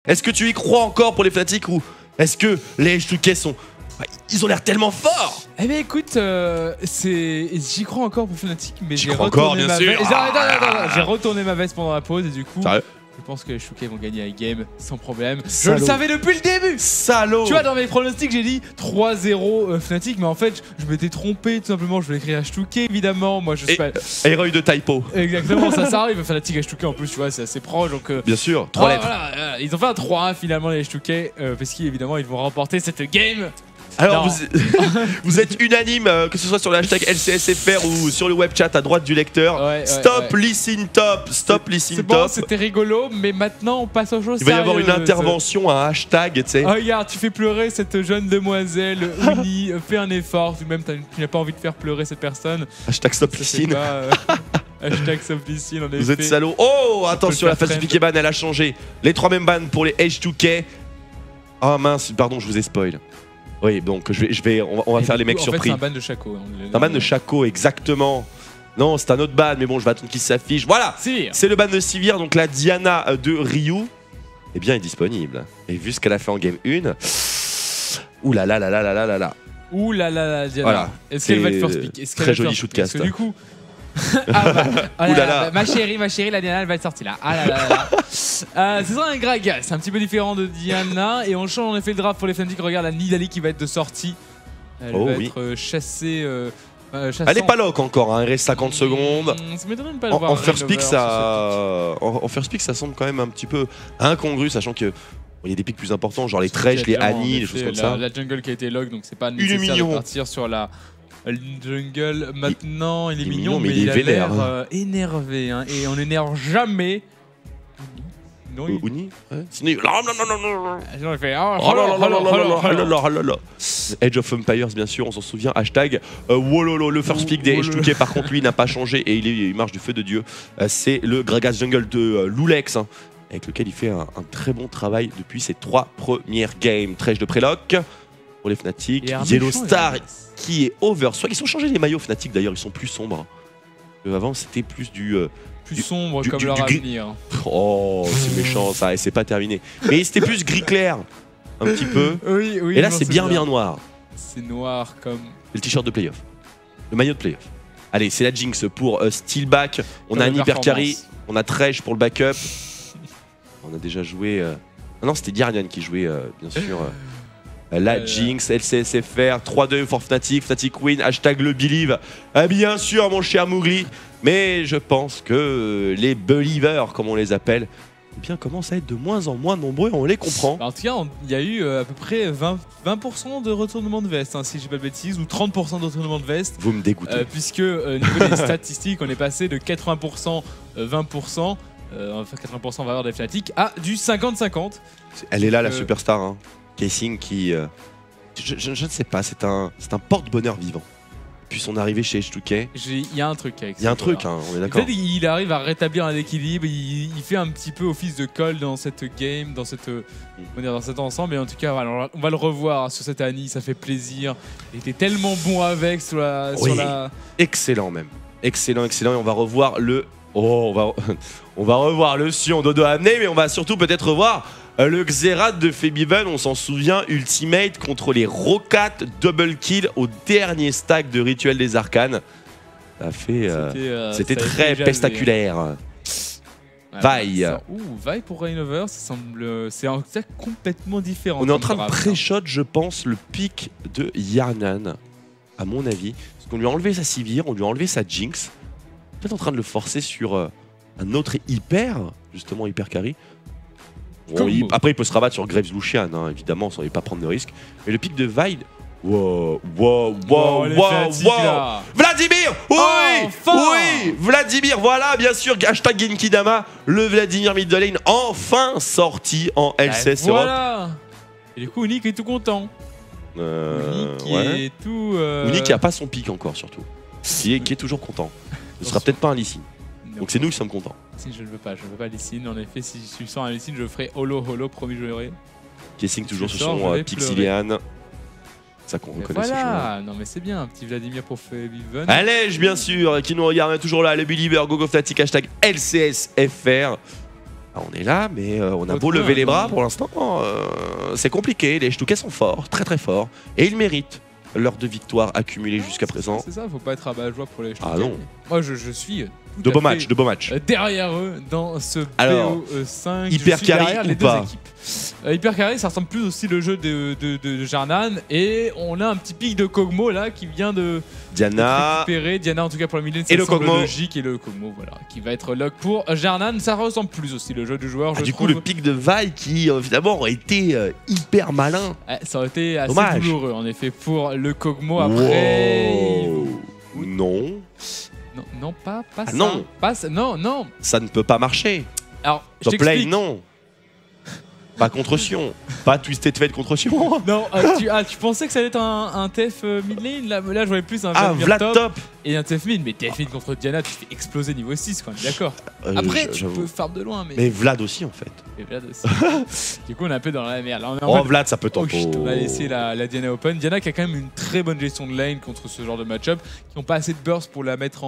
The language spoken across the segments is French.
Est-ce que tu y crois encore pour les Fnatic ou est-ce que les H2K sont... Ils ont l'air tellement forts. Eh bien écoute, j'y crois encore pour Fnatic, mais j'ai retourné ma veste. J'ai retourné ma veste pendant la pause et du coup... Sérieux? Je pense que les H2K vont gagner la game sans problème. Salaud. Je le savais depuis le début. Salaud. Tu vois, dans mes pronostics, j'ai dit 3-0 Fnatic, mais en fait, je m'étais trompé tout simplement. Je voulais écrire H2K évidemment. Moi, je sais pas. Erreur de typo. Exactement, ça arrive. Fnatic H2K en plus, tu vois, c'est assez proche. Donc, bien sûr, 3 lettres. Voilà, ils ont fait un 3-1 finalement, les H2K, parce qu'évidemment, ils vont remporter cette game. Alors vous êtes unanime, que ce soit sur le hashtag LCSFR ou sur le web chat à droite du lecteur. Stop, listen top, stop, listen top. Bon, c'était rigolo, mais maintenant on passe aux choses Il va y avoir une intervention, un hashtag, tu sais. Regarde, tu fais pleurer cette jeune demoiselle, Uni, fais un effort, même tu n'as pas envie de faire pleurer cette personne. Hashtag stop listen. Hashtag stop listen, en effet. Vous êtes salauds. Oh, attention, la phase du piqué ban, elle a changé. Les 3 mêmes bans pour les H2K. Ah mince, pardon, je vous ai spoil. Oui, donc on va faire les mecs surpris. C'est un ban de Shaco. Un ban de Shaco, exactement. Non, c'est un autre ban, mais bon, je vais attendre qu'il s'affiche. Voilà, c'est le ban de Sivir, donc la Diana de Ryu, eh bien, est disponible. Et vu ce qu'elle a fait en game 1, ouh là là là là là là là là. Ouh là là là, Diana. Voilà. Est-ce qu'elle va être first pick? Très joli shootcast. Du coup... ma chérie, la Diana elle va être sortie là. Ah là là là. C'est ça un Gragas, c'est un petit peu différent de Diana. Et on change en effet le draft pour les Fnatic. Regarde la Nidalee qui va être de sortie. Elle va être chassée. Elle est pas lock encore, hein. Il reste 50 secondes. Ça m'étonne pas de voir en first pick, ça semble quand même un petit peu incongru, sachant que il y a des picks plus importants, genre les Thresh, les Annie, des choses comme ça. La jungle qui a été lock, donc c'est pas nécessaire de partir sur la jungle. Maintenant, il est mignon, mais il a l'air énervé. Hein, et on n'énerve jamais. Non, Uni Age of Empires, bien sûr, on s'en souvient. Hashtag Wololo, le first pick des H2K, par contre, lui, n'a pas changé et il marche du feu de Dieu. C'est le Gragas Jungle de Lulex, hein, avec lequel il fait un très bon travail depuis ses 3 premières games. Trèche de préloc pour les Fnatic. Yellow Star qui est overswag. Ils ont changé les maillots Fnatic d'ailleurs, ils sont plus sombres. Avant, c'était plus plus sombre comme leur avenir. Oh, c'est méchant ça, et c'est pas terminé. Mais c'était plus gris clair, un petit peu. Oui, et là, c'est bien noir. C'est noir comme... Le t-shirt de playoff. Le maillot de playoff. Allez, c'est la Jinx pour Steelback. On a un hyper carry. On a Thresh pour le backup. On a déjà joué... Ah non, c'était Guardian qui jouait, bien sûr. La Jinx, LCSFR, 3-2 for Fnatic, Fnatic win, hashtag le believe. Bien sûr, mon cher Mougri. Mais je pense que les believers, comme on les appelle, eh bien, commencent à être de moins en moins nombreux, on les comprend. En tout cas, il y a eu à peu près 20% de retournement de veste, hein, si je dis pas de bêtises, ou 30% de retournement de veste. Vous me dégoûtez. Puisque niveau des statistiques, on est passé de 80%, 20%, enfin 80% en valeur des Fnatic, à du 50-50. Elle est là, la superstar, hein. Casing qui... je ne sais pas, c'est un porte-bonheur vivant. Depuis son arrivée chez H2K. Il y a un truc avec ça. Il y a un truc, hein, on est d'accord. En fait, il arrive à rétablir un équilibre, il fait un petit peu office de colle dans cette game, dans cet ensemble. Et en tout cas, voilà, on va le revoir sur cette Annie, ça fait plaisir. Il était tellement bon avec sur la... Excellent même. Excellent, excellent. Et on va revoir le... Oh, on va revoir le Sion Dodo amené, mais on va surtout peut-être revoir... le Xerath de Febiven, on s'en souvient, Ultimate contre les Rockat, double kill au dernier stack de Rituel des Arcanes. Ça fait, c'était très spectaculaire. Vi. Vi pour Reignover, ça semble, c'est un stack complètement différent. On est en train de pré-shot, je pense, le pick de Yarnan, à mon avis. Parce qu'on lui a enlevé sa Sivir, on lui a enlevé sa Jinx. Peut-être en train de le forcer sur un autre hyper, justement hyper carry. Bon, après, il peut se rabattre sur Graves Lucian, hein, évidemment, sans ne pas prendre de risque. Mais le pic de Vide. Wow. Vladimir. Oui, oui, Vladimir, voilà, bien sûr. Hashtag Genkidama, le Vladimir mid lane, enfin sorti en LCS Europe. Voilà. Et du coup, Unique est tout content. Unique Unique qui n'a pas son pic encore, surtout. Qui est toujours content. Ce sera peut-être pas un Lee Sin. Donc c'est nous qui sommes contents. Je ne veux pas Lee Sin. En effet, si je sens un Lee Sin, je ferai holo, promis, je l'aurai. Kessing toujours sur son Pixilian. Ça qu'on reconnaît. Voilà, non mais c'est bien, un petit Vladimir pour Febiven. Allège, bien sûr, qui nous regarde toujours là, le Believer, GoGo Fnatic, hashtag LCSFR. Ah, on est là, mais on a Autre beau lever les bras non. pour l'instant, c'est compliqué. Les Stuka sont forts, très très forts. Et ils méritent l'heure de victoire accumulée jusqu'à présent. C'est ça, faut pas être abat-joie pour les Ah non. Moi, je suis De beaux matchs, de beaux matchs. derrière eux dans ce Alors, BO5. hyper je suis carry derrière ou les pas deux équipes. Hyper carry, ça ressemble plus aussi le jeu de Jarnan. Et on a un petit pic de Kog'Maw là qui vient de Diana. récupérer. Diana, en tout cas pour le milieu, Et le Kog'Maw. logique. Et le Kog'Maw, voilà, qui va être lock pour Jarnan. Ça ressemble plus aussi le jeu du joueur. Ah, je du coup, trouve. le pic de Vi qui, finalement, aurait été hyper malin. Ouais, ça aurait été assez Dommage. douloureux en effet pour le Kog'Maw. Après. Wow. Non, Non, non, pas Ah, ça. non. Pas ça. Non, non. ça ne peut pas marcher. Alors, je Top lane, t'explique. non. Pas contre Sion. Pas Twisted Fate contre Sion. Non, tu pensais que ça allait être un TF mid lane là, je voyais plus un Ah, Vladimir Vlad top top. et un TF mid. Mais TF mid contre Diana, tu te fais exploser niveau 6, quoi, on est d'accord. Après, tu j'avoue. peux farm de loin, mais. Mais Vlad aussi, en fait. Et Vlad aussi. Du coup, on est un peu dans la merde. Là, on est en Oh, mode, Vlad, ça peut oh, tempo. shit, on a laissé la Diana open. Diana qui a quand même une très bonne gestion de lane contre ce genre de match-up, qui n'ont pas assez de burst pour la mettre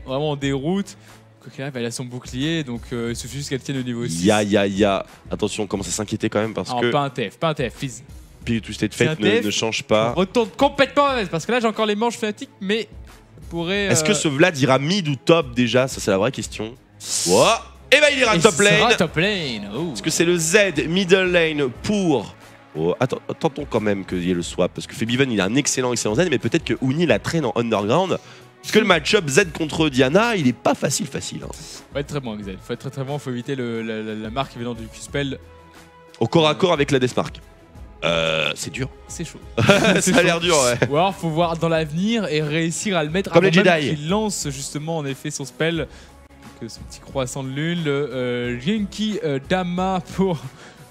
vraiment en déroute. Quoi qu'il arrive, elle a son bouclier, donc il suffit juste qu'elle tienne au niveau 6. Ya. Attention, on commence à s'inquiéter quand même parce Alors, que pas un TF, Fizz. puis Twisted C'est Fate un TF. ne change pas. On retourne complètement à la parce que là j'ai encore les manches fanatiques, mais ça pourrait. Est-ce que ce Vlad ira mid ou top déjà? Ça, c'est la vraie question. Wow. Et bah, il ira top lane. Top lane. Oh. Parce que c'est le Z middle lane pour. Oh, attendons quand même qu'il y ait le swap. Parce que Febiven, il a un excellent Z, mais peut-être que Uni la traîne en underground. Parce que le match-up Z contre Diana, il est pas facile. Hein. Faut être très bon, Xel. Faut être très bon, faut éviter la marque venant du Q-Spell. Au corps à corps avec la Deathmark. C'est dur. C'est chaud. Ça a l'air dur, ouais. Ou alors faut voir dans l'avenir et réussir à le mettre Comme avant les même Jedi. qu'il lance justement en effet son spell. Donc ce petit croissant de lune, le Genki Dama pour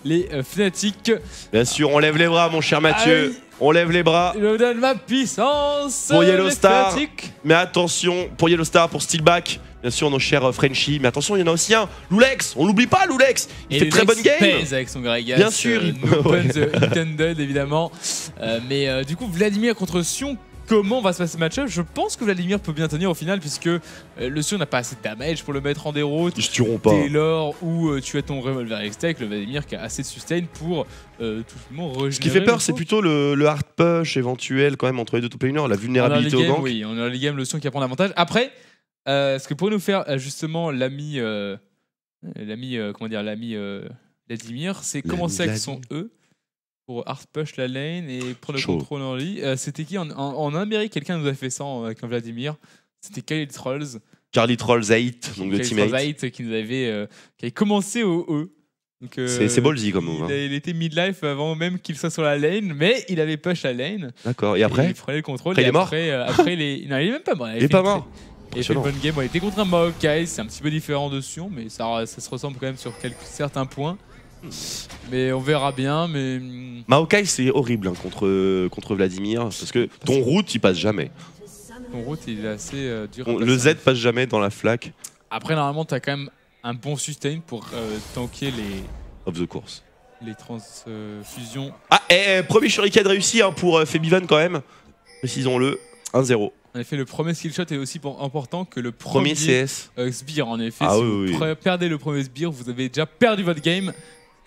les Fnatic. Bien sûr, on lève les bras, mon cher Mathieu. Aïe. On lève les bras. Je donne ma puissance. Pour Yellow les Star. Fnatic. Mais attention, pour Yellow Star, pour Steelback, bien sûr, nos chers Frenchies. Mais attention, il y en a aussi un. Loulex, on l'oublie pas, Loulex. Il fait le très Lex bonne game. pèse avec son Gragas. Bien sûr, No ouais. pun intended, évidemment. Mais du coup, Vladimir contre Sion. Comment va se passer ce match-up? Je pense que Vladimir peut bien tenir au final, puisque le Sion n'a pas assez de damage pour le mettre en déroute. Ils se tueront pas. Dès lors où tu as ton revolver extec, le Vladimir qui a assez de sustain pour tout simplement régénérer. Ce qui fait peur, le c'est coup. plutôt le hard push éventuel quand même entre les deux top laners, la vulnérabilité au gank. Oui, on a les games, le Sion qui prend l'avantage. Après, ce que pourrait nous faire justement l'ami Vladimir, c'est commencer avec son E pour hard push la lane et prendre le Chaud. contrôle en lit. C'était qui en Amérique, quelqu'un nous a fait ça avec un Vladimir. C'était Kyle Trolls. Carly Trolls 8, donc de Kyle teammate. Trolls 8 qui nous avait qui avait commencé au E. Donc, C'est ballsy comme move. Hein. il était midlife avant même qu'il soit sur la lane, mais il avait push la lane. D'accord, et après Il prenait le contrôle. Après, et il est mort après, non, il est même pas mort. Il est pas mort. Il a fait une bonne game. Il était contre un Maokai, c'est un petit peu différent de Sion, mais ça se ressemble quand même sur certains points. Mais on verra bien. Mais Maokai, c'est horrible hein, contre Vladimir, parce que ton route, il passe jamais. ton route, il est assez dur. à Le passer. Z passe jamais dans la flaque Après, normalement, tu as quand même un bon sustain pour tanker of the course. les transfusions. Ah, et premier shuriken réussi hein, pour Febiven quand même. Précisons-le, 1-0. En effet, le premier skill shot est aussi important que le Premier premier CS. sbire. En effet, Ah si oui, vous oui. perdez le premier sbire, vous avez déjà perdu votre game.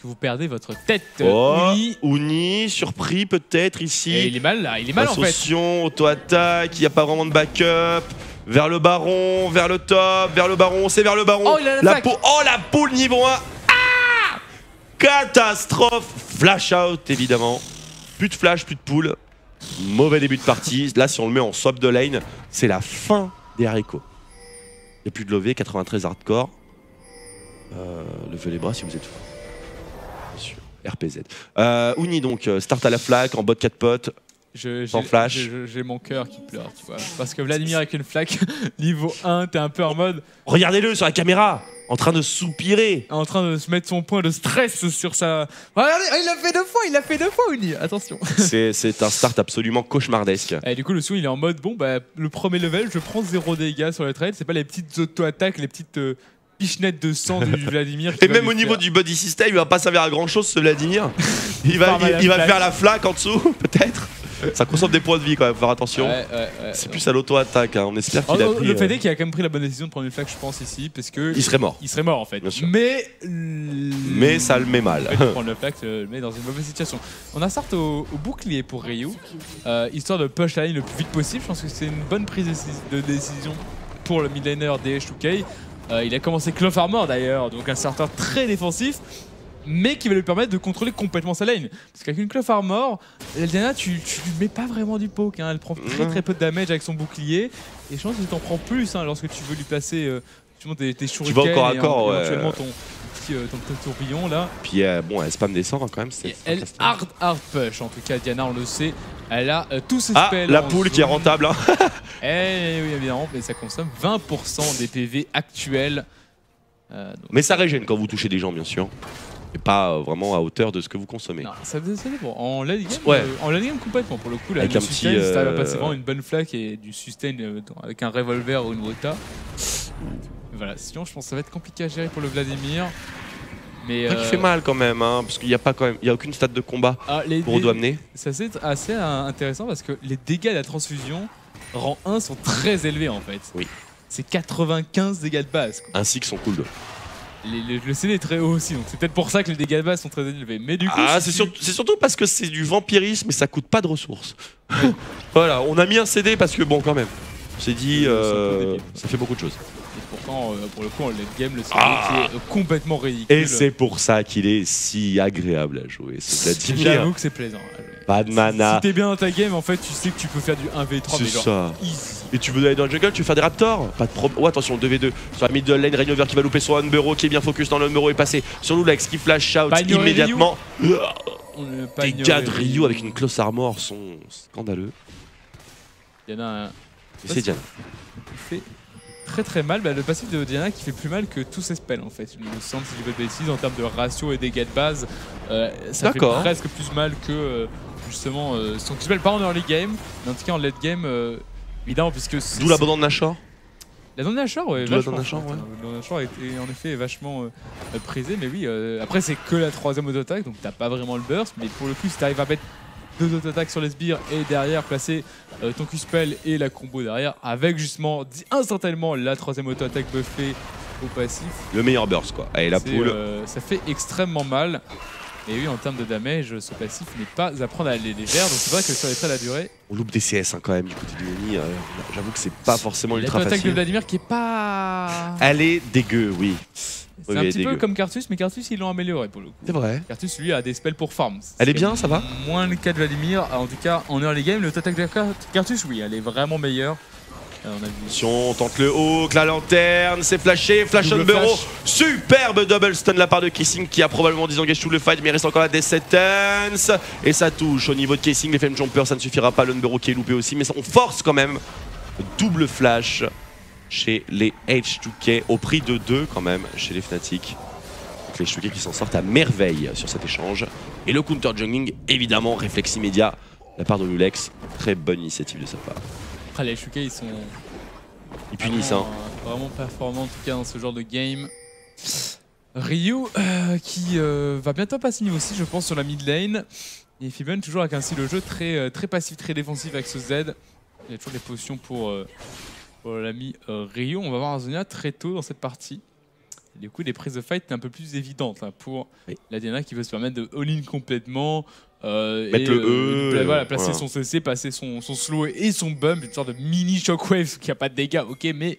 Que vous perdez votre tête. Oh, Uni. Uni, surpris peut-être Et ici. il est mal là, il est mal en fait. Attention, auto-attaque, il n'y a pas vraiment de backup. Vers le baron, vers le top, vers le baron, c'est vers le baron. Oh, il a l'attaque. La poule niveau 1. Ah, catastrophe. Flash out évidemment. Plus de flash, plus de poule. Mauvais début de partie. Là, si on le met en swap de lane, c'est la fin des haricots. Il n'y a plus de lové, 93 hardcore. Levez les bras si vous êtes fou. Bien sûr. RPZ. Uni donc, start à la flaque, en bot 4 potes. Sans flash. J'ai mon cœur qui pleure, tu vois. Parce que Vladimir avec une flaque, niveau 1, t'es un peu en mode Regardez-le sur la caméra, en train de soupirer. en train de se mettre son point de stress sur sa. Regardez, il l'a fait deux fois, Uni, attention. C'est un start absolument cauchemardesque. Et du coup, le Sion, il est en mode bon, bah, le premier level, je prends 0 dégâts sur le trade. C'est pas les petites auto-attaques, les petites pichenettes de sang du Vladimir. qui Et va même lui au niveau faire. du body system, il va pas servir à grand chose ce Vladimir. Il va faire la flaque en dessous, peut-être. Ça consomme des points de vie quand même, faut faire attention. Ouais, c'est plus à l'auto-attaque, hein. On espère qu'il a pris... Le fait est qu'il a quand même pris la bonne décision de prendre une flaque, je pense, ici, parce que... Il serait mort. Il serait mort en fait. Bien sûr. Mais ça le met mal. Prendre le flaque le met dans une mauvaise situation. On a sorti au bouclier pour Ryu, histoire de push la ligne le plus vite possible. Je pense que c'est une bonne prise de décision pour le mid laner des H2K. Il a commencé Cloth Armor d'ailleurs, donc un starter très défensif, mais qui va lui permettre de contrôler complètement sa lane. Parce qu'avec une Cloth Armor, la Diana, tu lui mets pas vraiment du poke, hein. Elle prend très peu de damage avec son bouclier, et je pense que tu t'en prends plus, hein, lorsque tu veux lui placer tes shurikens. Tu vas encore à corps, ouais. Éventuellement ton petit tourbillon là. Puis bon, elle spam descend hein, quand même. Elle hard push, en tout cas Diana on le sait. Elle a tous ses spells. spells. La poule qui est rentable. Hein. Eh oui, évidemment, mais ça consomme 20% des PV actuels. Mais ça régène quand vous touchez des gens, bien sûr. Et pas vraiment à hauteur de ce que vous consommez. Non, ça dépend. En late game, ouais. En late game complètement pour le coup. Là, avec le un sustain, petit. Si t'arrives à passer vraiment une bonne flaque et du sustain avec un revolver ou une Wota. Voilà, sinon je pense que ça va être compliqué à gérer pour le Vladimir. Mais qui fait mal quand même, hein, parce qu'il n'y a pas quand même, il y a aucune stade de combat pour Odo amener. C'est assez intéressant parce que les dégâts de la transfusion rang 1 sont très élevés en fait. Oui. C'est 95 dégâts de base. Quoi. Ainsi que son cooldown. Le CD est très haut aussi, donc c'est peut-être pour ça que les dégâts de base sont très élevés. Mais du coup, c'est surtout parce que c'est du vampirisme et ça coûte pas de ressources. Voilà, on a mis un CD parce que bon, quand même, on s'est dit, ça fait beaucoup de choses. Et pourtant, pour le coup, en late game, le CD qui est complètement ridicule. Et c'est pour ça qu'il est si agréable à jouer. J'avoue que c'est plaisant. Pas de mana. Si t'es bien dans ta game, en fait, tu sais que tu peux faire du 1v3. C'est ça. Et tu veux aller dans le jungle, tu veux faire des raptors. Pas de problème. Oh, attention, 2v2. Sur la middle lane, Rainover qui va louper son Unburrow qui est bien focus dans le Unburrow est passé sur Lulex qui flash out immédiatement. Les gars de Ryu avec une close armor sont scandaleux. Il y en a un. C'est Diana. Il fait très mal. Le passif de Diana qui fait plus mal que tous ses spells en fait. Il me semble, si je dis pas de bêtises, en termes de ratio et dégâts de base, ça fait presque plus mal que justement son spell. Pas en early game, mais en tout cas en late game, évidemment, puisque. D'où l'abandon de Nashor. L'abandon de Nashor, ouais. L'abandon de Nashor, ouais. L'abandon de Nashor a été en effet vachement prisé, mais oui. Après, c'est que la troisième auto-attaque, donc t'as pas vraiment le burst, mais pour le coup, si t'arrives à mettre 2 auto-attaques sur les sbires et derrière placer ton Q-spell et la combo derrière avec justement instantanément la troisième auto-attaque buffée au passif. Le meilleur burst quoi. Allez la poule. Ça fait extrêmement mal. Et oui, en termes de damage, ce passif n'est pas à prendre à la légère, donc c'est vrai que sur les traits à la durée. On loupe des CS hein, quand même du côté du Nini. J'avoue que c'est pas forcément ultra facile. L'attaque de Vladimir qui est pas. Elle est dégueu, oui. C'est un petit peu comme Cartus, mais Cartus ils l'ont amélioré pour le coup. C'est vrai. Cartus lui a des spells pour farm. Elle est bien, ça va. Moins le cas de Vladimir, en tout cas en early game, l'attaque de Cartus, oui, elle est vraiment meilleure. Si on tente le hook, la lanterne, c'est flashé, flash on bureau. Superbe double stun de la part de Kissing qui a probablement disengagé tout le fight, mais il reste encore la Death Sentence. Et ça touche au niveau de Kissing, les Flame Jumpers, ça ne suffira pas, l'Unburrow qui est loupé aussi, mais on force quand même. Double flash chez les H2K, au prix de 2 quand même chez les Fnatic. Donc les H2K qui s'en sortent à merveille sur cet échange. Et le counter jungling, évidemment, réflexe immédiat de la part de Lulex. Très bonne initiative de sa part. Après les H2K ils sont... Ils punissent hein. Vraiment performants en tout cas dans ce genre de game. Ryu qui va bientôt passer niveau 6 je pense sur la mid lane. Et Fiben toujours avec un style de jeu très passif, très défensif avec ce Z. Il y a toujours des potions pour l'ami Ryu. On va voir Azonia très tôt dans cette partie. Et du coup des prises de fight un peu plus évidentes hein, pour la Diana qui veut se permettre de all-in complètement. Mettre le E. Voilà, placer son CC, passer son slow et son bump, une sorte de mini shockwave qui a pas de dégâts, ok, mais.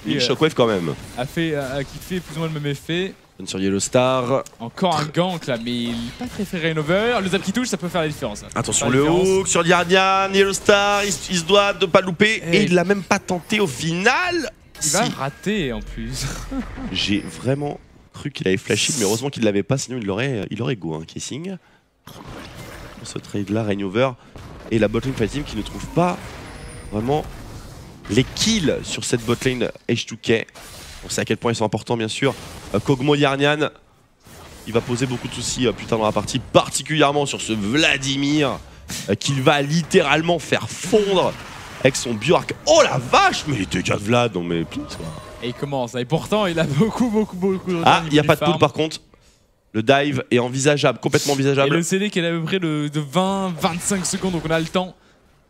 Mini shockwave quand même. Qui fait plus ou moins le même effet. Sur Yellow Star. Encore un gank là, mais il n'est pas très fait Rainover. Le zap qui touche, ça peut faire la différence. Hein. Attention, le hook sur Guardian, Yellow Star, il se doit de pas louper et il l'a même pas tenté au final. Il va rater en plus. J'ai vraiment cru qu'il avait flashé, mais heureusement qu'il l'avait pas, sinon il aurait go, hein, Kissing. Pour ce trade là, Rainover et la botlane fight team qui ne trouve pas vraiment les kills sur cette botlane H2K. On sait à quel point ils sont importants bien sûr. Kog'Maw Yarnian, il va poser beaucoup de soucis plus tard dans la partie, particulièrement sur ce Vladimir qu'il va littéralement faire fondre avec son Bjork. Oh la vache, mais les dégâts de Vlad, non mais please quoi. Et il commence, et pourtant il a beaucoup de Ah, il n'y a pas de pool par contre. Le dive est envisageable, complètement Et envisageable. le CD qui est à peu près de 20-25 secondes, donc on a le temps.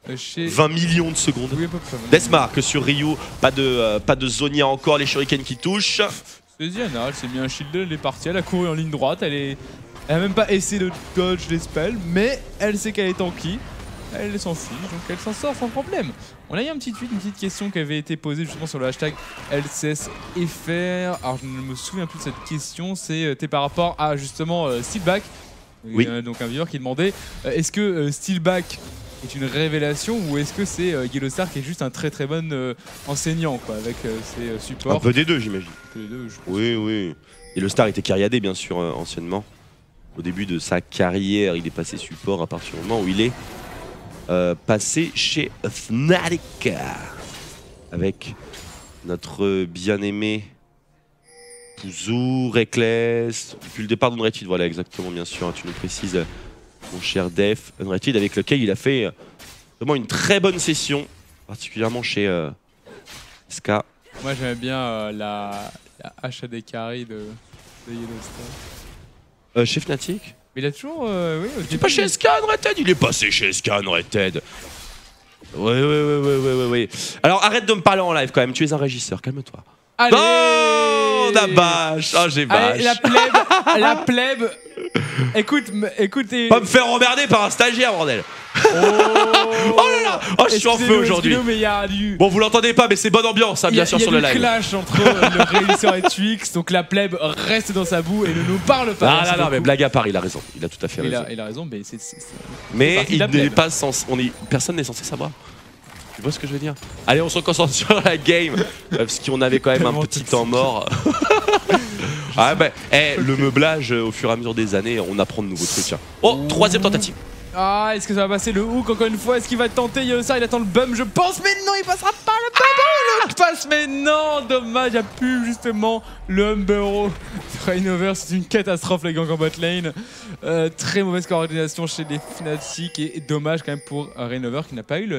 20 millions de secondes. Oui, à peu près. Deathmark sur Ryu, pas de Zonia encore, les shurikens qui touchent. C'est Diana, elle s'est mis un shield, elle est partie, elle a couru en ligne droite, elle a même pas essayé de dodge les spells, mais elle sait qu'elle est tanky, elle s'en fiche, donc elle s'en sort sans problème. On a eu un petit tweet, une petite question qui avait été posée justement sur le hashtag LCSFR. Alors je ne me souviens plus de cette question, c'était par rapport à justement Steelback. Oui. Donc un viewer qui demandait est-ce que Steelback est une révélation ou est-ce que c'est Yellowstar qui est juste un très très bon enseignant quoi, avec ses supports. Un peu des deux, j'imagine. Les deux, je pense. Oui, oui. Et le star était carriadé, bien sûr, anciennement. Au début de sa carrière, il est passé support à partir du moment où il est passé chez Fnatic. Avec notre bien-aimé Pouzou, Reckless. Depuis le départ d'Unrated, voilà, exactement, bien sûr. Tu nous précises, mon cher Def. Unrated, avec lequel il a fait vraiment une très bonne session, particulièrement chez SK. Moi j'aimais bien la HAD carry de Yellowstar. Chez Fnatic. Mais il a toujours. Oui, Il est pas chez SK Unrated, il est passé chez SK Unrated. Oui. Alors arrête de me parler en live quand même, tu es un régisseur, calme-toi. Allez, Oh, la bâche. Oh, j'ai bâche. allez, la plèbe. Écoutez. Pas me faire emmerder par un stagiaire, bordel. Oh là là. Oh, je suis en feu aujourd'hui. Mais il y a du. Bon, vous l'entendez pas, mais c'est bonne ambiance, hein, bien sûr, sur le live. Il y a du clash entre le réalisateur et Twix, donc la plèbe reste dans sa boue et ne nous parle pas. Ah non, mais blague à part, il a raison. Il a tout à fait raison. Il a raison, mais Mais partie de il la n'est plèbe. pas censé. Personne n'est censé savoir. Tu vois ce que je veux dire? Allez, on se concentre sur la game. Parce qu'on avait quand même un petit temps mort. Ah bah, le meublage, au fur et à mesure des années, on apprend de nouveaux trucs. Hein. Oh, troisième tentative. Ah, est-ce que ça va passer le hook encore une fois? Est-ce qu'il va tenter Yellowstar? Il attend le bum, je pense, mais non, il passera pas le bum. Le hook passe, mais non, dommage, il n'y a plus justement le Humberro. Rainover, c'est une catastrophe, les gangs en bot lane. Très mauvaise coordination chez les Fnatic et dommage quand même pour Rainover qui n'a pas eu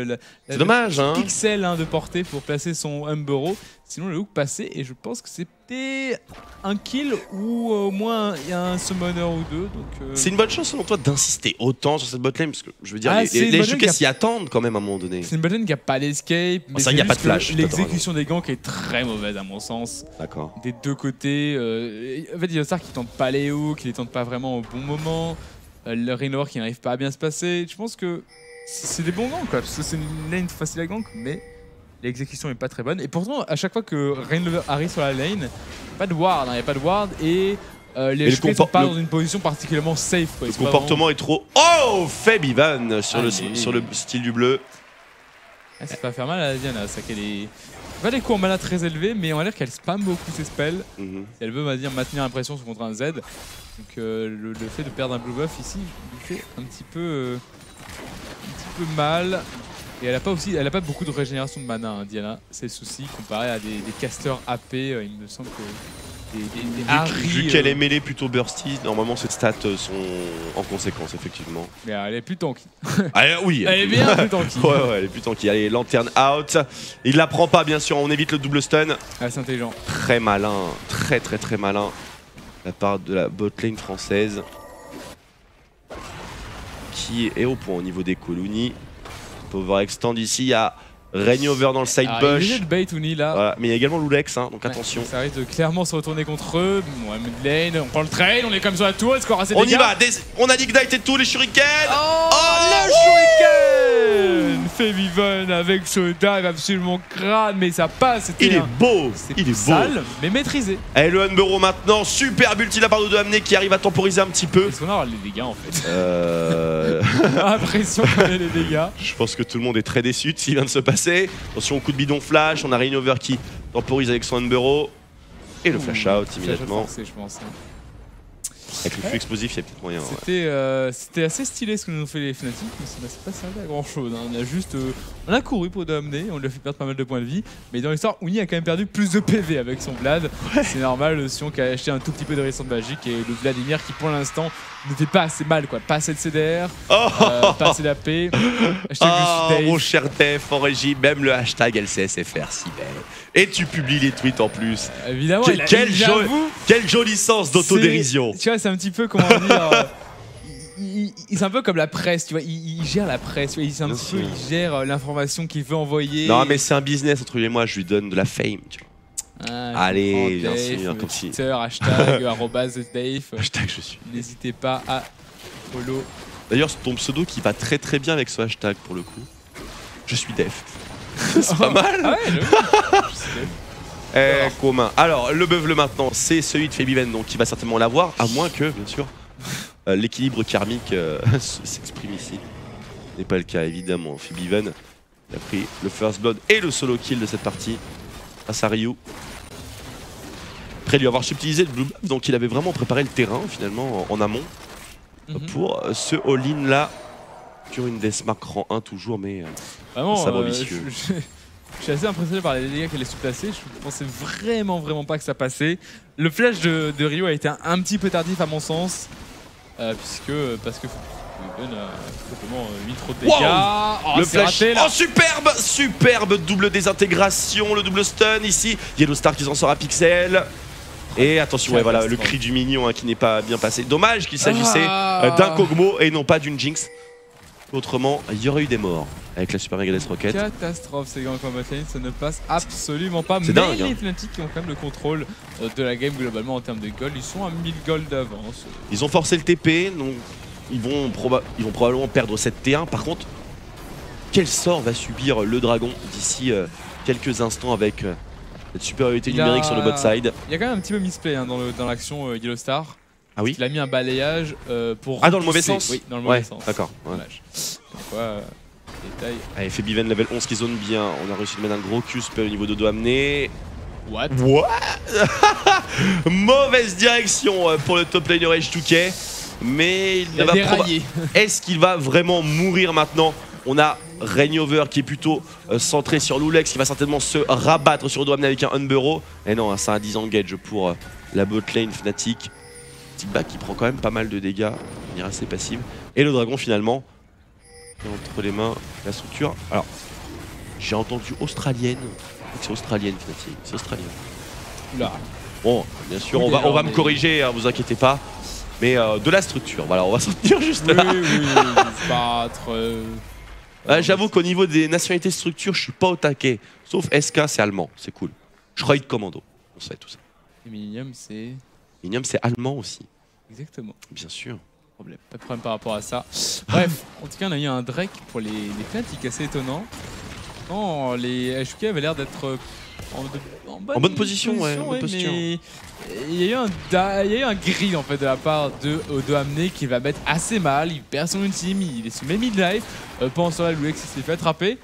C'est dommage, hein. pixel de portée pour placer son Humberro. Sinon, le hook passait et je pense que c'était un kill ou au moins il y a un summoner ou deux. C'est une bonne chose selon toi d'insister autant sur cette botlane parce que je veux dire, Ah, les Jukas s'y attendent quand même à un moment donné. C'est une botlane qui n'a pas d'escape. Mais ça, il n'y a pas de flash. L'exécution des ganks est très mauvaise à mon sens. D'accord. Des deux côtés. En fait, Yellowstar qui tente pas les hooks, qui les tente pas vraiment au bon moment. Le Rainover qui n'arrive pas à bien se passer. Je pense que c'est des bons ganks quoi. Parce que c'est une lane facile à gank, mais l'exécution est pas très bonne. Et pourtant, à chaque fois que Rainover arrive sur la lane, pas de ward, il n'y a pas de ward et les Jukas sont pas dans une position particulièrement safe. Quoi. Le comportement est trop. Oh, faible Ivan sur le style du bleu. Ah, ça va faire mal à la Diana, ça qu'elle est. Pas des coups en mana très élevés, mais on a l'air qu'elle spam beaucoup ses spells. Si elle veut, on va dire, maintenir l'impression contre un Z. Donc le fait de perdre un blue buff ici lui fait un petit peu mal. Et elle a pas beaucoup de régénération de mana, hein, Diana. C'est le souci comparé à des casters AP. Il me semble que Vu qu'elle est mêlée plutôt bursty, normalement ses stats sont en conséquence, effectivement. Mais elle est plus tanky. Oui. Elle est bien plus tanky. Ouais, elle est plus tanky. Allez, lanterne out. Il la prend pas, bien sûr. On évite le double stun. Ah, c'est intelligent. Très malin. Très malin. La part de la botlane française. Qui est au point au niveau des colonies. Power extend ici. Il y a Rainover dans le side push. Il y a le bait Uni là. Voilà. Mais il y a également Lulex, hein, donc attention. Ça risque de clairement se retourner contre eux. Ouais, mid lane, on prend le trade, on est comme sur la tour, score assez dégâts. On y va, on a l'ignite et tout, les shurikens. Oh, le shuriken fait Viven avec ce dive absolument crade, mais ça passe. Il est beau. Il est sale, beau. mais maîtrisé. Et le Humberro maintenant, super ulti de la part de Hamné qui arrive à temporiser un petit peu. Est-ce qu'on a les dégâts en fait? L'impression qu'on a les dégâts. Je pense que tout le monde est très déçu de ce qui vient de se passer. Attention au coup de bidon flash, on a Rainover qui temporise avec son Humberro. Et le flash out immédiatement. Forcé, je pense. Avec le flux explosif, il y a peut-être moyen. C'était assez stylé ce que nous ont fait les Fnatic, mais ça n'a pas servi à grand chose. Hein. On a couru pour Domné, on lui a fait perdre pas mal de points de vie, mais dans l'histoire, Uni a quand même perdu plus de PV avec son Vlad. Ouais. C'est normal, le Sion qui a acheté un tout petit peu de résistance magique et le Vladimir qui pour l'instant ne fait pas assez mal, quoi. Pas assez de CDR, pas assez d'AP. Mon cher Def en régie, même le hashtag LCSFR, si belle. Et tu publies les tweets en plus. Évidemment, quel joli sens d'autodérision. Tu vois, c'est un petit peu, comment dire, c'est un peu comme la presse, tu vois, il gère la presse, tu vois, c'est un petit peu, il gère l'information qu'il veut envoyer. Non, mais c'est un business entre lui et moi, je lui donne de la fame, tu vois. Allez, bien sûr, comme si. Twitter, hashtag, @Dave. Hashtag je suis. N'hésitez pas à follow. D'ailleurs, ton pseudo qui va très très bien avec ce hashtag pour le coup. Je suis Def. C'est pas mal. Ah ouais, commun. Alors, le beuvel maintenant, c'est celui de Febiven, donc qui va certainement l'avoir, à moins que, bien sûr, l'équilibre karmique s'exprime ici. Ce n'est pas le cas, évidemment. Febiven a pris le first blood et le solo kill de cette partie face à Ryu. Après lui avoir subtilisé le blue buff, donc il avait vraiment préparé le terrain finalement en amont pour ce all-in là sur une Deathmark rang 1 toujours, mais vraiment, sabre vicieux. Je suis assez impressionné par les dégâts qu'elle a su placer. Je pensais vraiment pas que ça passait. Le flash de Ryu a été un petit peu tardif à mon sens, parce que Febiven a simplement mis trop de dégâts. Wow, le flash raté, oh superbe double désintégration, le double stun ici. Yellow Star qui s'en sort à Pixel. Et attention, ouais, voilà, le cri du mignon qui n'est pas bien passé. Dommage qu'il s'agissait d'un Kog'Maw et non pas d'une Jinx. Autrement, il y aurait eu des morts avec la Super Mega Death Rocket. Catastrophe, ces grands combats lane, ça ne passe absolument pas. C'est mais dingue, les Fnatic qui ont quand même le contrôle de la game globalement en termes de gold, ils sont à 1000 gold d'avance. Ils ont forcé le TP, donc ils vont probablement perdre cette T1. Par contre, quel sort va subir le dragon d'ici quelques instants avec cette supériorité numérique sur le bot side? Il y a quand même un petit peu misplay dans l'action Yellow Star. Ah oui. Il a mis un balayage pour. Ah, dans le mauvais sens? Oui, dans le mauvais sens. D'accord. Ouais. Pourquoi détail. Allez, Febiven level 11 qui zone bien. On a réussi à mettre un gros cusp au niveau de dos amené. What? Mauvaise direction pour le top laner H2K. Mais il va déraillé. Est-ce qu'il va vraiment mourir maintenant? On a Rainover qui est plutôt centré sur Lulex, qui va certainement se rabattre sur le dos amené avec un Unburrow. Et non, ça a 10 engage pour la bot lane Fnatic. T-Back qui prend quand même pas mal de dégâts, de manière assez passive. Et le dragon finalement, entre les mains la structure. Alors, j'ai entendu australienne. C'est australienne Fnatic, c'est australien. Là. Bon, bien sûr, on va me corriger, hein, vous inquiétez pas. Mais de la structure, voilà, on va s'en tenir juste là. Oui, j'avoue qu'au niveau des nationalités structure, je suis pas au taquet. Sauf SK, c'est allemand, c'est cool. Schreid Commando, on sait tout ça. Et Millennium, c'est. Millennium, c'est allemand aussi. Exactement. Bien sûr. Pas de problème par rapport à ça. Bref, en tout cas, on a eu un Drake pour les Fnatic assez étonnant. Non, les HK avaient l'air d'être en bonne position, bonne posture. Mais il y a eu un grid en fait de la part de Amené qui va mettre assez mal. Il perd son ultime, il se met mid-life. Pendant ce temps-là, Lulex s'est fait attraper.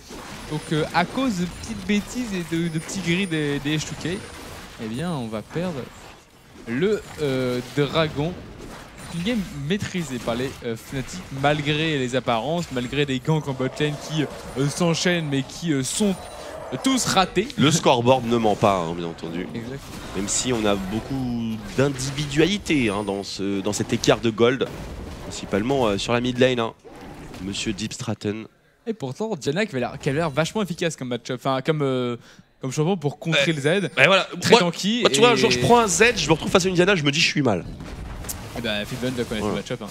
Donc à cause de petites bêtises et de petits grids des H2K, eh bien on va perdre le dragon. Une game maîtrisée par les Fnatic malgré les apparences, malgré des ganks en botlane qui s'enchaînent mais qui sont tous ratés. Le scoreboard ne ment pas, hein, bien entendu. Exactement. Même si on a beaucoup d'individualité hein, dans cet écart de gold, principalement sur la mid lane. Hein. Monsieur Deep Stratton. Et pourtant, Diana qui avait l'air vachement efficace comme match-up, enfin comme champion pour contrer le Z. Voilà. Très tanky. Moi, tu vois, genre je prends un Z, je me retrouve face à une Diana, je me dis je suis mal. Et bah Febiven doit connaître le match-up. Hein.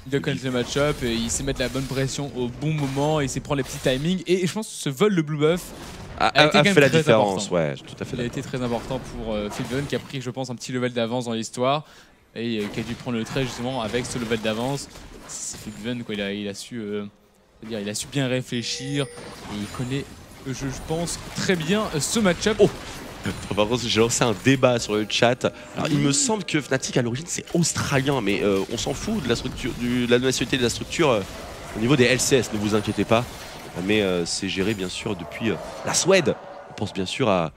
Il doit connaître le match-up, et il sait mettre la bonne pression au bon moment, et il sait prendre les petits timings. Et je pense que ce vol de blue buff a fait la différence. Ouais, tout à fait. Il a été très important pour Febiven qui a pris, je pense, un petit level d'avance dans l'histoire et qui a dû prendre le trait justement avec ce level d'avance. C'est Febiven, quoi. Il a su bien réfléchir et il connaît, je pense, très bien ce match-up. Oh. Par contre, j'ai lancé un débat sur le chat. Alors, il me semble que Fnatic à l'origine c'est australien, mais on s'en fout de la structure, de la nationalité de la structure au niveau des LCS, ne vous inquiétez pas. Mais c'est géré bien sûr depuis la Suède. On pense bien sûr à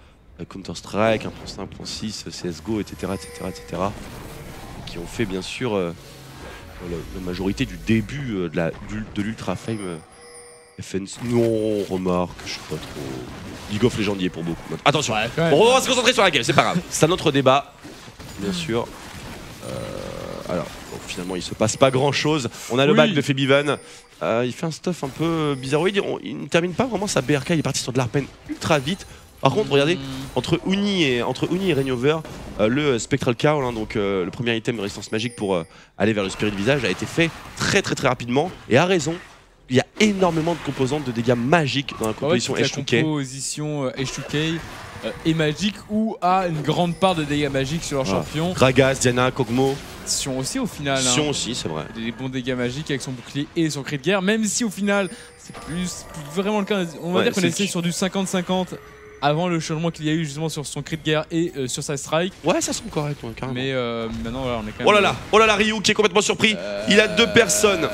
Counter-Strike, 1.5, 1.6, CSGO, etc., etc., qui ont fait bien sûr la majorité du début de l'Ultra Fame. FNC. Non, remarque, je suis pas trop. League of Legends y est pour beaucoup. Attention, ouais, bon, on va se concentrer sur la game, c'est pas grave. C'est un autre débat, bien sûr. Alors, bon, finalement, il se passe pas grand chose. On a le back de Febiven. Il fait un stuff un peu bizarroïde. Il ne termine pas vraiment sa BRK. Il est parti sur de l'Arpen ultra vite. Par contre, regardez, entre Uni et Rainover, le Spectral Cowl, hein, donc le premier item de résistance magique pour aller vers le Spirit Visage, a été fait très rapidement et a raison. Il y a énormément de composantes de dégâts magiques dans la composition H2K. La composition H2K est magique ou a une grande part de dégâts magiques sur leur champion. Gragas, Diana, Kog'Maw. Sion aussi au final. Sion aussi, c'est vrai. Des bons dégâts magiques avec son bouclier et son cri de guerre, même si au final, c'est plus vraiment le cas. On va dire qu'on essaie sur du 50-50 avant le changement qu'il y a eu justement sur son cri de guerre et sur sa strike. Ouais, ça semble correct, ouais, carrément. Mais maintenant, voilà, on est quand même. Oh là là, Ryu qui est complètement surpris. Il a 2 personnes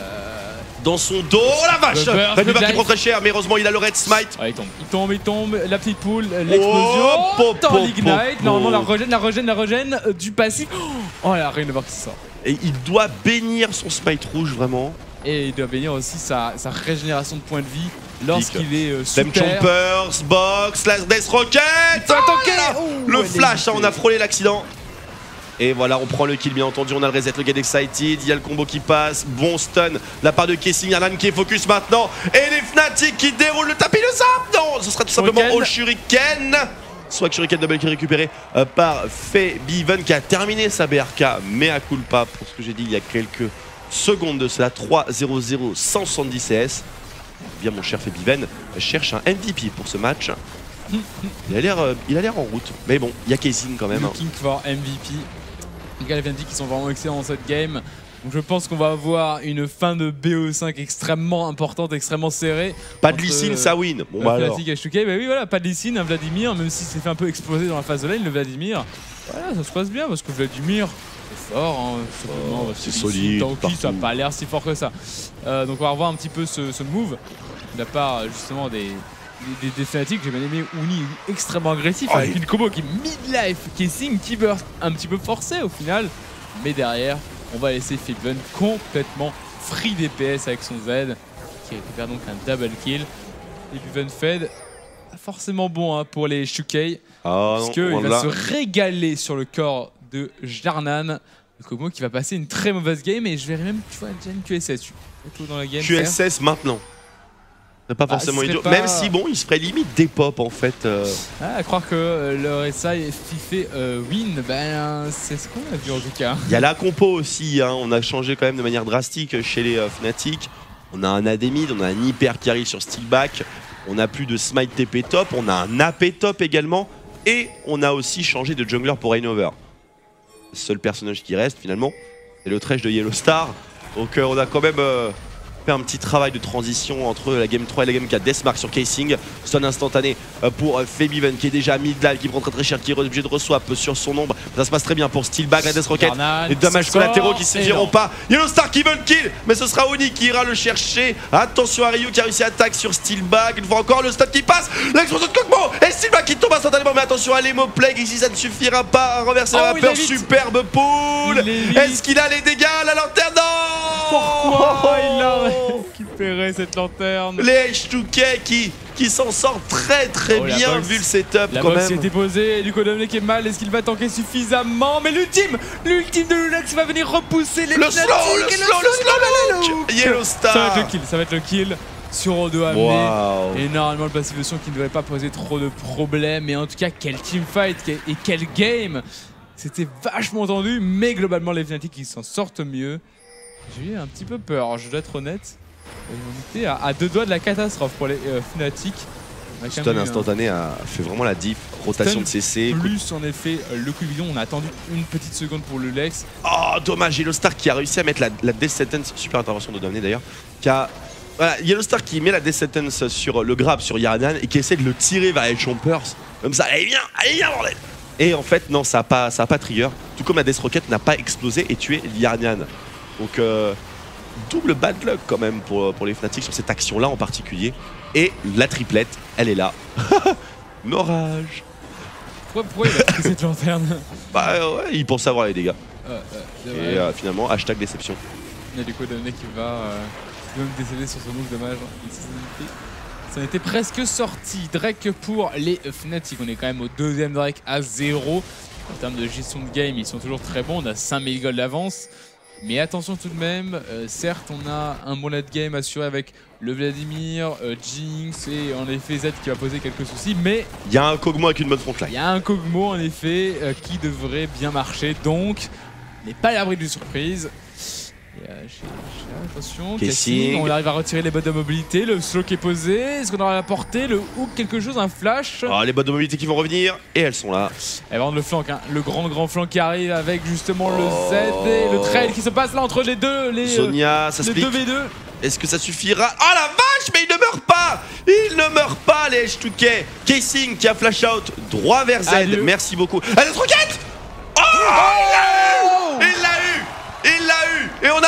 dans son dos. Oh la vache! Rainover qui prend très cher, mais heureusement il a le Red Smite. Ouais, il tombe, la petite poule, l'explosion, dans l'ignite. Normalement la régène du passif. Oh la Rainover qui sort. Et il doit bénir son Smite rouge vraiment. Et il doit bénir aussi sa régénération de points de vie lorsqu'il est sous Dem Chompers, Box, la Death Rocket. Le flash, on a frôlé l'accident. Et voilà, on prend le kill, bien entendu. On a le reset, le get excited. Il y a le combo qui passe. Bon stun de la part de Kessing. Yarnan qui est focus maintenant. Et les Fnatic qui déroulent le tapis de sable. Non, ce sera tout simplement au Shuriken. Soit Shuriken double qui est récupéré par Febiven qui a terminé sa BRK. Mais à culpa pour ce que j'ai dit il y a quelques secondes de cela. 3-0-0, 170 CS. Bien, mon cher Febiven cherche un MVP pour ce match. Il a l'air en route. Mais bon, il y a Kessing quand même. Looking for MVP. Les gars, les Fnatic qui sont vraiment excellents dans cette game. Donc je pense qu'on va avoir une fin de BO5 extrêmement importante, extrêmement serrée. Pas de Lee Sin, ça win. Bon bah alors. Fnatic H2K, bah oui voilà, pas de Lee Sin, un Vladimir, même s'il s'est fait un peu exploser dans la phase de lane, le Vladimir. Voilà, ça se passe bien parce que Vladimir, c'est fort, hein, c'est solide. Tanky, ça n'a pas l'air si fort que ça. Donc on va revoir un petit peu ce move de la part justement des Fnatic. J'ai bien aimé Uni extrêmement agressif avec une combo qui mid-life, Kessing qui burst un petit peu forcé au final. Mais derrière, on va laisser Febiven complètement free DPS avec son Z qui récupère donc un double kill. Febiven Fed, pas forcément bon hein, pour les H2K parce qu'il va se régaler sur le corps de Jarnan. Le Kog'Maw qui va passer une très mauvaise game et je verrai même tu vois, déjà une QSS dans la game. QSS maintenant. Pas forcément idiot, même si bon, il se ferait limite des pop en fait. À croire que le SI fait win, ben c'est ce qu'on a vu en tout cas. Il y a la compo aussi, hein. On a changé quand même de manière drastique chez les Fnatic. On a un Ademid, on a un hyper qui arrive sur Steelback, on a plus de Smite TP top, on a un AP top également, et on a aussi changé de jungler pour Rainover. Le seul personnage qui reste finalement, c'est le trash de Yellow Star. Donc on a quand même fait un petit travail de transition entre la game 3 et la game 4. Deathmark sur Kessing, stun instantané pour Febiven qui est déjà mid-life, qui prend très cher, qui est obligé de reswap sur son ombre. Ça se passe très bien pour Steelback, la Death Rocket. Les dommages collatéraux qui ne suffiront pas. Yellow Star qui veut le kill, mais ce sera Oni qui ira le chercher. Attention à Ryu qui a réussi à attaquer sur Steelback. Une fois encore le stun qui passe, l'explosion de Kog'Maw et Steelback qui tombe instantanément. Mais attention à l'Emo Plague, ici ça ne suffira pas à renverser la vapeur. Superbe pool. Est-ce qu'il a les dégâts? La lanterne, non. Pourquoi il a récupéré cette lanterne? Les H2K qui s'en sortent très bien vu le setup la quand box même. a été posée, du coup Dominic est mal, est-ce qu'il va tanker suffisamment? Mais l'ultime de Lulex va venir repousser les le slow Yellow Star. Ça va être le kill sur O2 amené. Et normalement le passif de Sion qui ne devrait pas poser trop de problèmes. Mais en tout cas quel teamfight et quel game. C'était vachement tendu, mais globalement les Fnatic qui s'en sortent mieux. J'ai eu un petit peu peur, je dois être honnête. On était à 2 doigts de la catastrophe pour les Fnatic. Stun instantané a fait vraiment la diff. Rotation de CC. Plus en effet le coup de bidon. On a attendu une petite seconde pour le Lex. Oh dommage, Yellow Star qui a réussi à mettre la Death Sentence. Super intervention de Domné d'ailleurs. Voilà, Yellow Star qui met la Death Sentence sur le grab sur Yarnan et qui essaie de le tirer vers les Chompers. Comme ça, allez viens bordel. Et en fait non, ça a pas trigger. Tout comme la Death Rocket n'a pas explosé et tué Yarnan. Donc double bad luck quand même pour les Fnatic sur cette action là en particulier. Et la triplette, elle est là. Norage. Pourquoi il a pris cette lanterne? Bah ouais, il pense avoir les dégâts. Et finalement, hashtag déception. Et du coup, Dominic qui va même décéder sur ce move, dommage. Ça en était presque sorti. Drake pour les Fnatic. On est quand même au deuxième Drake à 0. En termes de gestion de game, ils sont toujours très bons. On a 5000 gold d'avance. Mais attention tout de même, certes on a un bon late game assuré avec le Vladimir, Jinx et en effet Z qui va poser quelques soucis, mais il y a un Kog'Maw avec une bonne frontline. Il y a un Kog'Maw en effet qui devrait bien marcher, donc n'est pas à l'abri d'une surprise. Attention, Casing, on arrive à retirer les bottes de mobilité, le slow qui est posé, est-ce qu'on aura la portée, le hook, quelque chose, un flash. Oh, les bottes de mobilité qui vont revenir, et elles sont là. Et vraiment le flanc, hein, le grand flanc qui arrive avec justement le Z et le trail qui se passe là entre les deux, Sonia, ça se pique. 2v2. Est-ce que ça suffira? Oh la vache, mais il ne meurt pas! Il ne meurt pas, les H2K. Casing qui a flash out droit vers Z. Adieu. Merci beaucoup. Ah, notre roquette! Oh, il l'a eu! Il l'a eu! Il l'a eu! Et on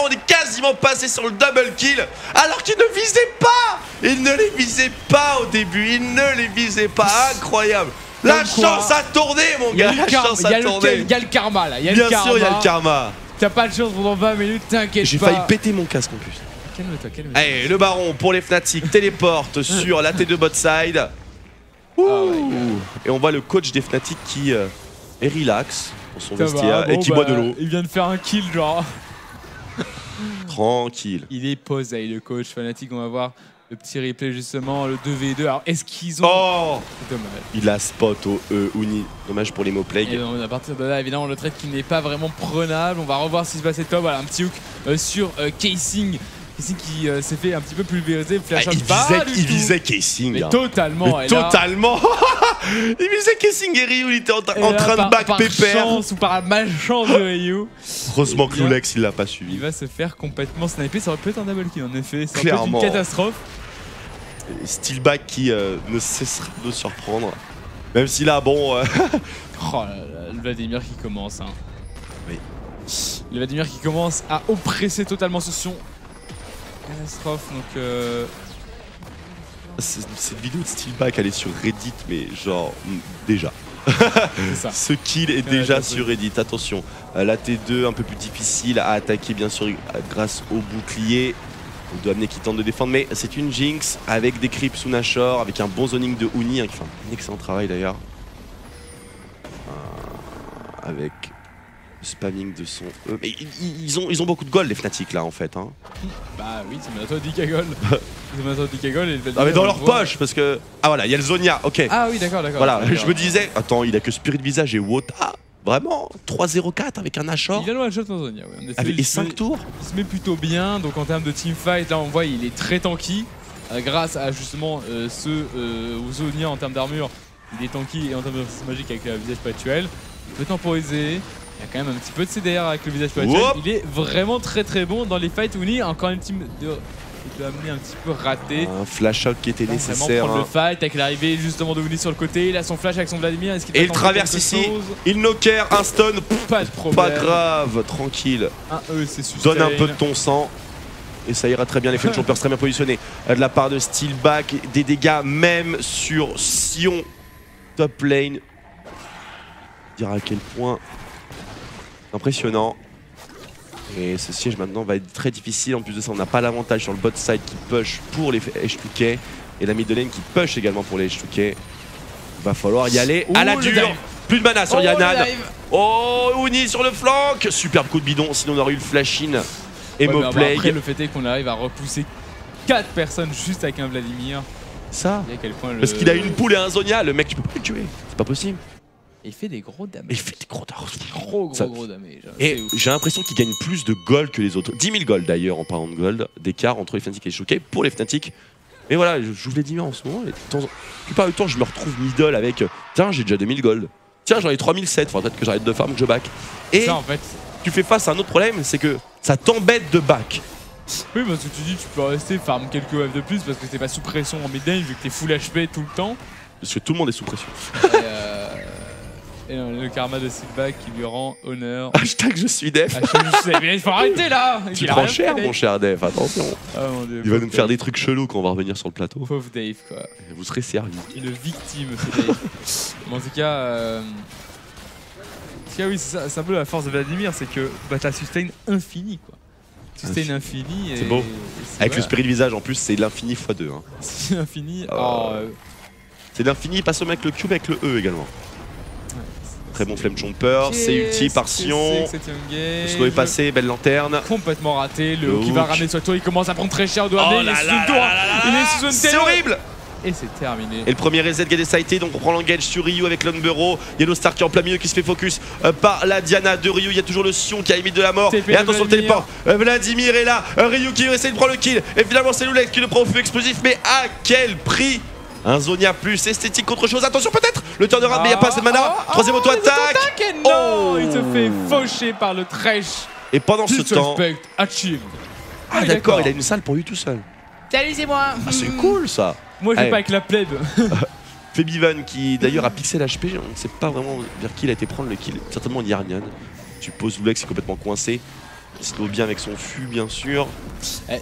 est quasiment passé sur le double kill alors qu'il ne visait pas! Il ne les visait pas au début, il ne les visait pas, incroyable! La chance a tourné, mon gars! La chance a tourné! Il y a le karma là, Bien sûr, il y a le karma! T'as pas de chance pendant 20 minutes, t'inquiète pas! J'ai failli péter mon casque en plus. Calme-toi, calme-toi. Allez, le baron pour les Fnatic téléporte sur la T2 bot side. Et on voit le coach des Fnatic qui est relax dans son vestiaire et qui boit de l'eau. Il vient de faire un kill, genre. Tranquille. Il est posé, le coach Fnatic. On va voir le petit replay justement, le 2v2. Alors, est-ce qu'ils ont. Oh, dommage. Il a spot au Uni. Dommage pour les mots plague. Et donc, à partir de là, évidemment, le trade qui n'est pas vraiment prenable. On va revoir si se passait top. Voilà, un petit hook sur Casing. Casing qui s'est fait un petit peu pulvériser. Flash il visait Casing. Mais totalement. Mais totalement. Il visait Casing et Ryu, il était en train de back pépère. Par chance ou par malchance de Ryu. Heureusement que Lulex il l'a pas suivi. Il va se faire complètement sniper. Ça aurait pu être un double kill en effet. Ça aurait pu être une catastrophe. Steelback qui ne cessera de surprendre. Même si là, bon. Oh là là, le Vladimir qui commence. Hein. Oui. Le Vladimir qui commence à oppresser totalement ce son. Catastrophe, donc cette vidéo de Steelback elle est sur Reddit, mais genre déjà. Ça. Ce kill est déjà sur Reddit. Attention, la T2 un peu plus difficile à attaquer bien sûr grâce au bouclier. On doit amener qui tente de défendre, mais c'est une Jinx avec des creeps sous Nashor, avec un bon zoning de Uni hein, qui fait un excellent travail d'ailleurs. Avec spamming de son E. Mais ils ont beaucoup de gold les Fnatic là en fait. Hein. Bah oui, c'est maintenant Dikagol. C'est maintenant Dikagol et ah mais dans leur poche parce que. Ah voilà, il y a le Zonia, ok. Ah oui d'accord. Voilà, je me disais, attends, il a que Spirit Visage et Wota. Vraiment 3-0-4 avec un Nashor. Il a le one shot en Zonia, oui. Avec les 5 tours. Il se met plutôt bien, donc en termes de teamfight, là on voit il est très tanky. Grâce à justement Zonia en termes d'armure, il est tanky et en termes de magique avec le visage spirituel. Il peut temporiser. Il y a quand même un petit peu de CDR avec le visage spirituel. Il est vraiment très bon dans les fights. Uni encore une team de. Il peut amener un petit peu raté. Un flash out qui était nécessaire. Vraiment prendre le fight avec l'arrivée justement de Uni sur le côté. Il a son flash avec son Vladimir. Et il traverse ici. Il knocker, un stun. Pas de problème. Pas grave, tranquille. Un E, c'est sustain. Donne un peu de ton sang. Et ça ira très bien. Les French Choppers très bien positionnés. De la part de Steelback. Des dégâts même sur Sion. Top lane. Dire à quel point. Impressionnant. Et ce siège maintenant va être très difficile. En plus de ça, on n'a pas l'avantage sur le bot side qui push pour les H2K. Et la mid lane qui push également pour les H2K. Il va falloir y aller à la dure. Plus de mana sur Yanad. Oh, Uni sur le flanc. Superbe coup de bidon. Sinon, on aurait eu le flash-in. Et Moplague. Après, le fait est qu'on arrive à repousser 4 personnes juste avec un Vladimir. Ça. À quel point parce qu'il a une poule et un Zonia. Le mec, tu peux pas le tuer. C'est pas possible. Il fait des gros damages. Il fait des gros damages. Gros damages. Et j'ai l'impression qu'il gagne plus de gold que les autres. 10 000 gold d'ailleurs en parlant de gold. D'écart entre les Fnatic et les H2K pour les Fnatic. Mais voilà, je vous l'ai dit en ce moment. La plupart du temps, je me retrouve middle avec. Tiens, j'ai déjà 2000 gold. Tiens, j'en ai 3007. Faudrait peut-être que j'arrête de farm, que je back. Et ça, en fait, tu fais face à un autre problème, c'est que ça t'embête de back. Oui, parce que tu dis tu peux rester farm quelques waves de plus parce que t'es pas sous pression en mid lane vu que t'es full HP tout le temps. Parce que tout le monde est sous pression. Et le karma de Steelback qui lui rend honneur. Hashtag je suis def. Mais il faut arrêter là. Tu prends cher mon cher def, attention. Oh, mon Dieu, il va nous faire des trucs chelous quand on va revenir sur le plateau. Pauvre Dave quoi. Et vous serez servi. Une victime ce Dave. Mais en tout cas, oui, c'est un peu la force de Vladimir, c'est que t'as sustain infini quoi. Sustain infini et. C'est beau. Avec le spirit de visage en plus, c'est l'infini x2. Hein. C'est l'infini. C'est l'infini, pas seulement avec le cube, avec le E également. Très bon Flame Jumper, c'est ulti par Sion. Le slow est passé, belle lanterne. Complètement raté, le qui va ramener sur le tour, il commence à prendre très cher, doit ramener, il est sous une tour, il est sous une c'est horrible. Et c'est terminé. Et le premier reset Gadesighté, donc on prend l'engage sur Ryu avec Lunburo. Yellow Star qui est en plein milieu qui se fait focus par la Diana de Ryu. Il y a toujours le Sion qui a limite de la mort. Et attention le téléport. Vladimir est là. Ryu qui essaie de prendre le kill. Et finalement c'est Loulex qui le prend au feu explosif. Mais à quel prix? Un Zonia plus esthétique qu'autre chose. Attention peut-être le turnaround, mais il n'y a pas assez de mana. Troisième auto-attaque. Et non, il se fait faucher par le Thresh. Et pendant ce temps. Ah d'accord, il a une salle pour lui tout seul. Salut, c'est moi. Ah, c'est cool ça. Moi je vais pas avec la plèbe. Febivan qui d'ailleurs a pixel HP, on ne sait pas vraiment vers qui il a été prendre le kill. Certainement Yarnian. Tu poses Loulex est complètement coincé. Il slow bien avec son fût bien sûr.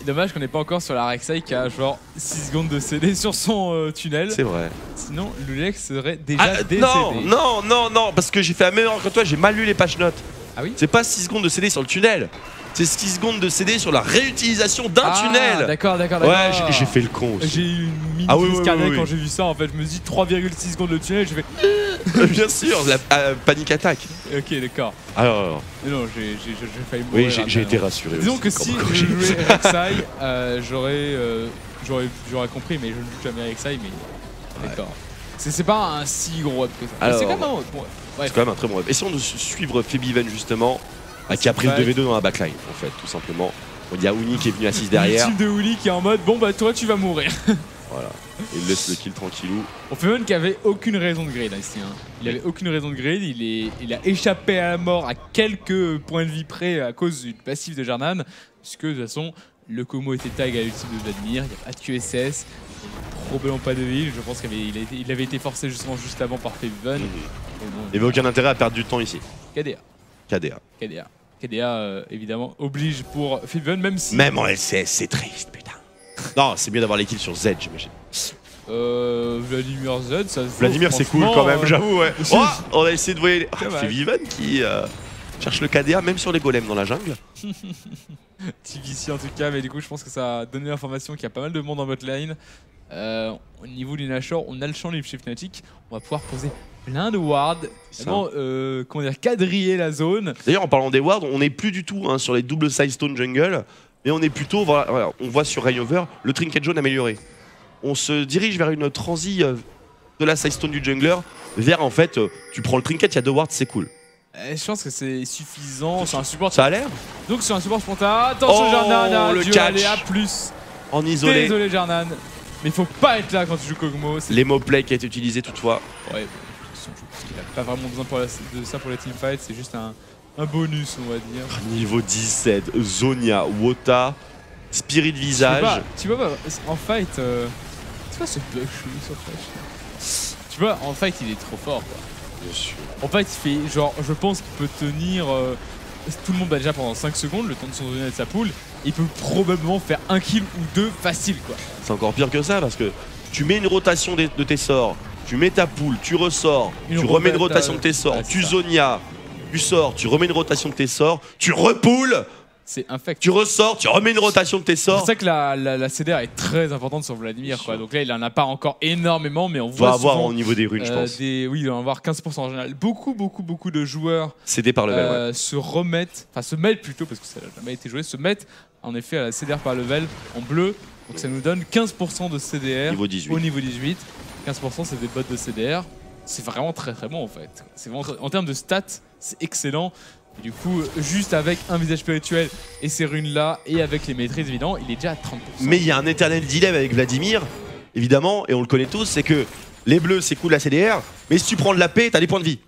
Dommage qu'on n'est pas encore sur la Rek'Sai qui a genre 6 secondes de CD sur son tunnel. C'est vrai. Sinon Loulex serait déjà décédé. Non, parce que j'ai fait la même erreur que toi, j'ai mal lu les patch notes. Ah oui. C'est pas 6 secondes de CD sur le tunnel. C'est 6 secondes de CD sur la réutilisation d'un tunnel. D'accord. Ouais, j'ai fait le con aussi. J'ai eu une mini crise cardiaque quand j'ai vu ça en fait. Je me dis 3,6 secondes de tunnel, j'ai fait. Bien sûr, la panique attaque. Ok, d'accord. Alors. Non, j'ai failli mourir. Oui, j'ai été rassuré. Disons que si je jouais Rek'Sai, j'aurais compris, mais je ne joue jamais Rek'Sai, mais d'accord. C'est pas un si gros up que ça. C'est quand même un bon up. C'est quand même un très bon up. Essayons de suivre Febivan justement. Qui a pris le 2v2 dans la backline en fait, tout simplement. Il y a Uni qui est venu assise derrière. Le team de Uni qui est en mode bon bah toi tu vas mourir. Voilà, et il laisse le kill tranquillou. On fait même qu'il avait aucune raison de grade ici. Hein. Il avait aucune raison de grade, il a échappé à la mort à quelques points de vie près à cause du passif de Jarnan. Puisque de toute façon, le Como était tag à l'ultime de Vladimir, il n'y a pas de QSS, probablement pas de heal. Je pense qu'il avait été forcé justement juste avant par Febivan. Il n'y avait aucun intérêt à perdre du temps ici. KDA évidemment oblige pour Febivan, même si. Même en LCS, c'est triste, putain. Non, c'est mieux d'avoir les kills sur Z, j'imagine. Vladimir Z, ça se voit. Vladimir, c'est cool quand même, j'avoue, ouais. Oh, on a essayé de voir. Febivan qui cherche le KDA, même sur les golems dans la jungle. TVC en tout cas, mais du coup, je pense que ça a donné l'information qu'il y a pas mal de monde en botlane. Au niveau du Nashor, on a le champ libre chez Fnatic. On va pouvoir poser plein de wards, vraiment comment dire, quadriller la zone. D'ailleurs en parlant des wards, on n'est plus du tout sur les double side stone jungle, mais on est plutôt, voilà, on voit sur Rainover le trinket jaune amélioré. On se dirige vers une transi de la side stone du jungler vers en fait, tu prends le trinket, il y a 2 wards, c'est cool. Je pense que c'est suffisant, c'est un support. Ça a l'air. Donc c'est un support spontané. Attention Jarnan, le catch plus. En isolé. Désolé Jarnan, mais il faut pas être là quand tu joues Kog'Maw. L'emo play qui a été utilisé toutefois. Ouais. Il n'a pas vraiment besoin de ça pour la teamfight, c'est juste un bonus on va dire. Niveau 17, Zonia, Wota, Spirit Visage. Tu vois en fight, tu vois ce bug sur Thresh. Tu vois en fight il est trop fort quoi. Bien sûr. En fait il fait genre je pense qu'il peut tenir tout le monde déjà pendant 5 secondes, le temps de son Zonia et de sa poule. Il peut probablement faire 1 kill ou 2 facile quoi. C'est encore pire que ça parce que tu mets une rotation de tes sorts. Tu mets ta poule, tu ressors, tu remets une rotation de tes sorts, tu Zonia, tu sors, tu remets une rotation de tes sorts, tu repoules, c'est infect. Tu ressors, tu remets une rotation de tes sorts. C'est pour ça que la CDR est très importante sur Vladimir quoi. Donc là il en a pas encore énormément mais on voit va avoir au niveau des runes je pense. Oui il va en avoir 15% en général. Beaucoup de joueurs cédés par level se mettent plutôt parce que ça n'a jamais été joué, se mettent en effet à la CDR par level en bleu. Donc ça nous donne 15% de CDR niveau 18. Au niveau 18. 15% c'est des bots de CDR. C'est vraiment très bon en fait. C'est vraiment en termes de stats, c'est excellent. Et du coup, juste avec un visage spirituel et ces runes là et avec les maîtrises évidemment, il est déjà à 30%. Mais il y a un éternel dilemme avec Vladimir, évidemment, et on le connaît tous, c'est que les bleus c'est cool la CDR, mais si tu prends de la paix, t'as des points de vie.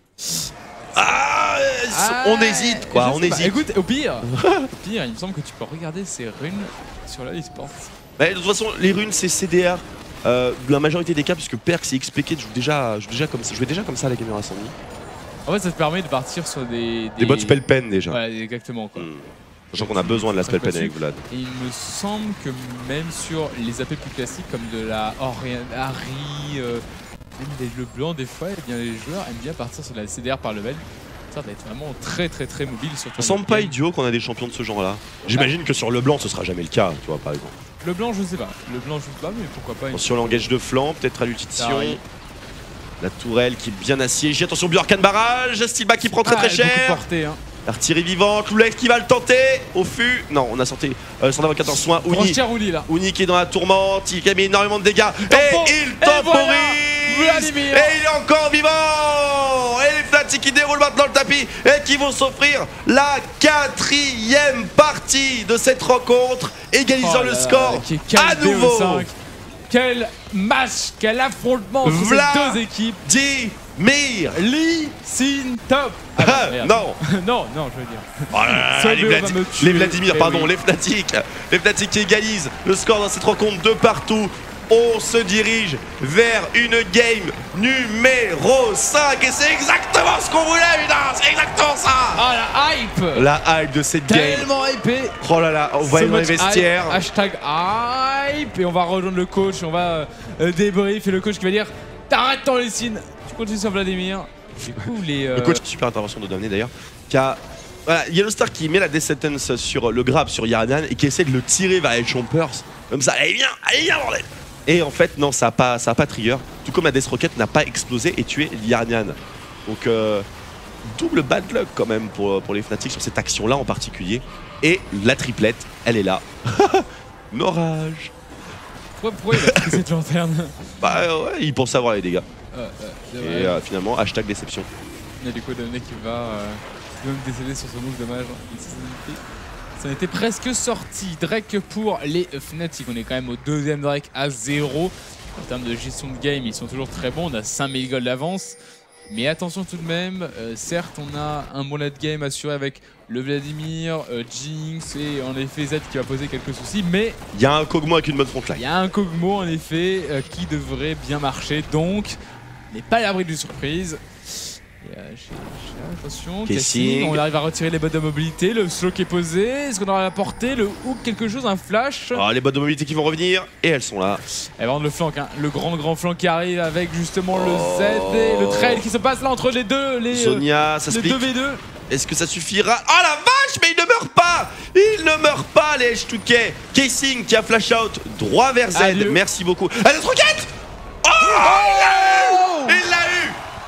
On hésite quoi, on hésite. Écoute, au pire, il me semble que tu peux regarder ces runes sur la e-sport. De toute façon, les runes c'est CDR. La majorité des cas, puisque Perk c'est XPK, je jouais déjà comme ça avec Gamera Sandy. En fait, ça te permet de partir sur des bots spell pen déjà. Ouais, exactement quoi. Sachant qu'on a besoin de la spell pen avec Vlad. Et il me semble que même sur les AP plus classiques comme de la Harry, même des bleus blancs, des fois, eh bien, les joueurs aiment bien partir sur la CDR par level. Ça va être vraiment très mobile. Ça semble pas idiot qu'on a des champions de ce genre là. J'imagine que sur le blanc ce sera jamais le cas, tu vois par exemple. Le blanc je sais pas, mais pourquoi pas. Sur l'engage de flanc, peut-être à l'ulti de Sion. La tourelle qui est bien assiégée. Attention, Bjorkan barrage. Steelback qui prend très cher. Portée, hein. L'artillerie vivante. Loulex qui va le tenter. Au fût. Non, on a sorti sans avoir 14 soins. Uni qui est dans la tourmente. Il a mis énormément de dégâts. Et il temporise. Vladimir. Et il est encore vivant. Et les Fnatic qui déroulent maintenant le tapis et qui vont s'offrir la 4e partie de cette rencontre, égalisant le score à nouveau. Quel match, quel affrontement entre ces deux équipes. Vladimir Lee Sin Top. Non, non, je veux dire. Oh là là, les Vladimir, pardon, oui. Les Fnatic qui égalisent le score dans cette rencontre de partout. On se dirige vers une game numéro 5 et c'est exactement ce qu'on voulait, putain, c'est exactement ça. Ah, la hype. La hype de cette game. Tellement hypé. Oh là là, on va aller dans les vestiaires. Hashtag hype. Et on va rejoindre le coach, on va débrief et le coach qui va dire t'arrêtes ton Lessine, tu continues sur Vladimir. Du coup, le coach, super intervention de Domné d'ailleurs, qui a... Voilà, Yellowstar qui met la Descendance sur le grab sur Yarnan et qui essaie de le tirer vers les Chompers. Comme ça, allez viens bordel. Et en fait, non, ça a pas trigger. Tout comme la Death Rocket n'a pas explosé et tué Yarnan. Donc, double bad luck quand même pour les Fnatic sur cette action-là en particulier. Et la triplette, elle est là. Norage. Pourquoi il a pris cette lanterne? Bah ouais, il pense avoir les dégâts. Et finalement, hashtag déception. Il y a du coup Domné qui va même décéder sur ce move, dommage. Ça en était presque sorti. Drake pour les Fnatic. On est quand même au 2e Drake à 0. En termes de gestion de game, ils sont toujours très bons. On a 5000 gold d'avance. Mais attention tout de même, certes on a un bon late game assuré avec le Vladimir, Jinx et en effet Z qui va poser quelques soucis, mais... Il y a un Kog'Maw avec une bonne frontline. Il y a un Kog'Maw en effet qui devrait bien marcher, donc n'est pas à l'abri d'une surprise. Attention, Cassing, on arrive à retirer les bottes de mobilité, le slow qui est posé, est-ce qu'on aura la portée, le hook, quelque chose, un flash? Les bottes de mobilité qui vont revenir, et elles sont là. Et vraiment le flanc, hein, le grand flanc qui arrive avec justement le Z et le trail qui se passe là entre les deux, Sonia, ça les 2v2. Est-ce que ça suffira? Oh la vache, mais il ne meurt pas! Il ne meurt pas, les H2K. Casing qui a flash out droit vers Z, merci beaucoup. Allez, roquette!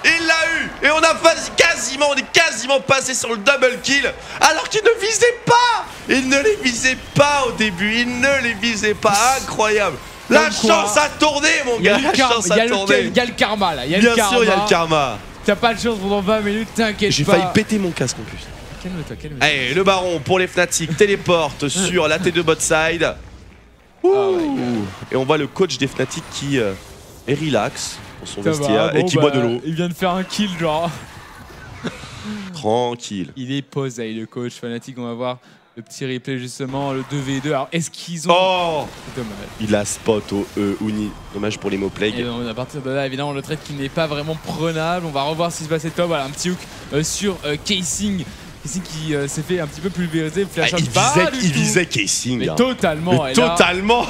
Il l'a eu! Et on est quasiment passé sur le double kill alors qu'il ne visait pas. Il ne les visait pas au début. Il ne les visait pas. Incroyable. La chance a tourné, mon gars. La chance a tourné. Il y a le karma là. Bien sûr, il y a le karma. T'as pas de chance pendant 20 minutes, t'inquiète pas. J'ai failli péter mon casque en plus. Calme-toi. Allez, le baron pour les Fnatic téléporte sur la T2 bot side. Et on voit le coach des Fnatic qui est relax pour son vestiaire et qui boit de l'eau. Il vient de faire un kill, genre. Tranquille. Il est posé, le coach Fnatic. On va voir le petit replay justement, le 2v2. Alors, est-ce qu'ils ont... C'est dommage. Il a spot au Uni. Dommage pour les mots plague. Et donc, à partir de là, évidemment, le trade qui n'est pas vraiment prenable. On va revoir ce qui se passait top. Voilà, un petit hook sur Casing. Casing qui s'est fait un petit peu pulvériser. Flash il visait Casing. Mais totalement. Mais totalement.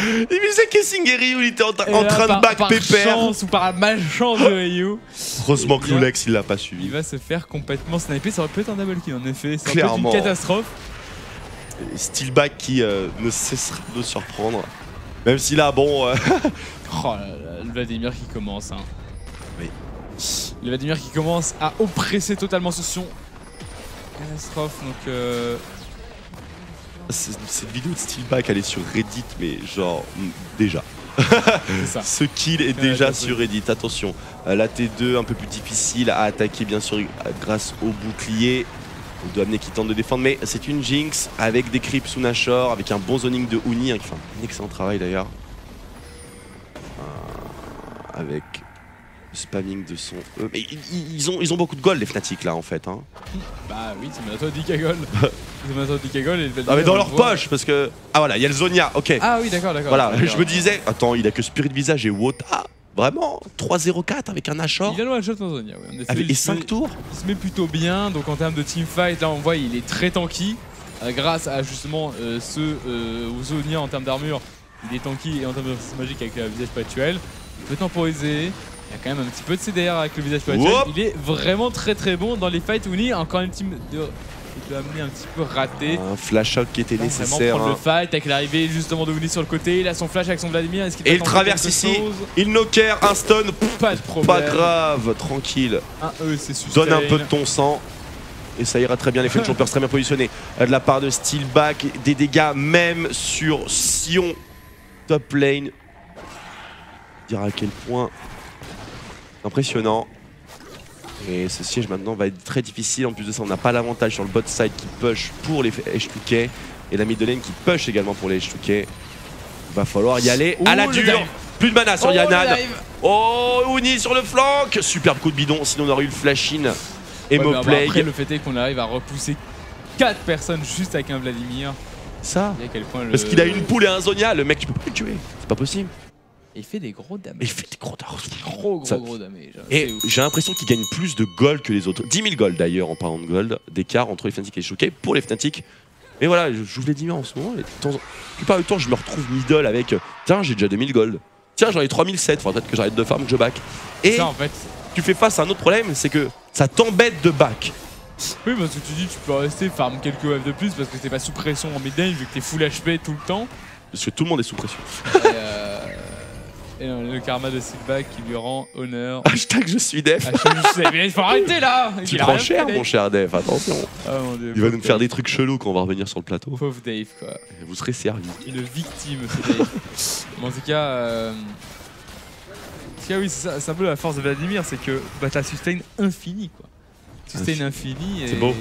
Il visait Casing et Ryu, il était en train de back pépère. Par chance ou par malchance de Ryu. Heureusement que Loulex il l'a pas suivi. Il va se faire complètement sniper. Ça aurait pu être un double kill en effet. Ça aurait pu être une catastrophe. Steelback qui ne cessera de surprendre. Même si là, bon. Oh là là, le Vladimir qui commence. Hein. Oui. Le Vladimir qui commence à oppresser totalement ce son. Catastrophe, donc. Cette vidéo de Steelback, elle est sur Reddit, mais genre, déjà. Ce kill est déjà sur Reddit. Attention, la T2 un peu plus difficile à attaquer, bien sûr, grâce au bouclier. On doit amener qui tente de défendre, mais c'est une Jinx avec des creeps sous Nashor, avec un bon zoning de Uni, qui fait un excellent travail d'ailleurs. Avec le spamming de son E. Mais ils ont beaucoup de gold les Fnatic là en fait. Hein. Bah oui, c'est maintenant 10 gold. C'est maintenant 10 gold et le mais dans leur poche parce que. Ah voilà, il y a le Zonia, ok. Ah oui, d'accord. Voilà, je me disais, attends, il a que Spirit Visage et Wota. Vraiment 3-0-4 avec un Nashor. Il vient de one-shot dans Zonia, oui. En effet, avec 5 tours. Il se met plutôt bien, donc en termes de teamfight, là on voit il est très tanky. Grâce à justement Zonia en termes d'armure, il est tanky et en termes de resistance magique avec le visage spirituel. Il peut temporiser. Il y a quand même un petit peu de CDR avec le visage spirituel. Il est vraiment très bon dans les fights. Uni, encore une team de Il peut amener un petit peu raté. Un flash out qui était nécessaire. Vraiment prendre le fight avec l'arrivée justement de Winnie sur le côté. Il a son flash avec son Vladimir. Et il traverse ici. Il knocker, un stun. Pas de problème. Pas grave, tranquille. Un E, c'est sustain. Donne un peu de ton sang. Et ça ira très bien. Les Flame Chompers très bien positionnés. De la part de Steelback. Des dégâts même sur Sion. Top lane. Dire à quel point. Impressionnant. Et ce siège maintenant va être très difficile. En plus de ça, on n'a pas l'avantage sur le bot side qui push pour les H2K. Et la mid lane qui push également pour les H2K. Va falloir y aller à la dure. Plus de mana sur Yannan. Oh, Uni sur le flanc. Superbe coup de bidon. Sinon, on aurait eu le flash-in. Et Moplague. Après, le fait est qu'on arrive à repousser 4 personnes juste avec un Vladimir. Ça. Et à quel point parce qu'il a une poule et un Zonia. Le mec, tu peux pas le tuer. C'est pas possible. Et il fait des gros damages. Il fait des gros damages. Gros damages. Et j'ai l'impression qu'il gagne plus de gold que les autres. 10 000 gold d'ailleurs en parlant de gold. D'écart entre les Fnatic et les H2K pour les Fnatic. Mais voilà, je vous l'ai dit en ce moment. La plupart du temps, je me retrouve middle avec. Tiens, j'ai déjà 2000 gold. Tiens, j'en ai 3007. Faudrait peut-être que j'arrête de farm, que je back. Et ça, en fait, tu fais face à un autre problème, c'est que ça t'embête de back. Oui, parce que tu dis tu peux rester farm quelques wave de plus parce que t'es pas sous pression en mid lane vu que t'es full HP tout le temps. Parce que tout le monde est sous pression. Et le karma de Steelback qui lui rend honneur. Hashtag je suis def. Mais il faut arrêter là. Tu prends cher mon cher Def, attention. Oh, mon Dieu, il va nous faire des trucs chelous quand on va revenir sur le plateau. Pauvre Dave quoi. Et vous serez servi. Une victime ce Dave. Mais en tout cas, oui, c'est un peu la force de Vladimir, c'est que t'as sustain infini quoi. Sustain infini. C'est beau.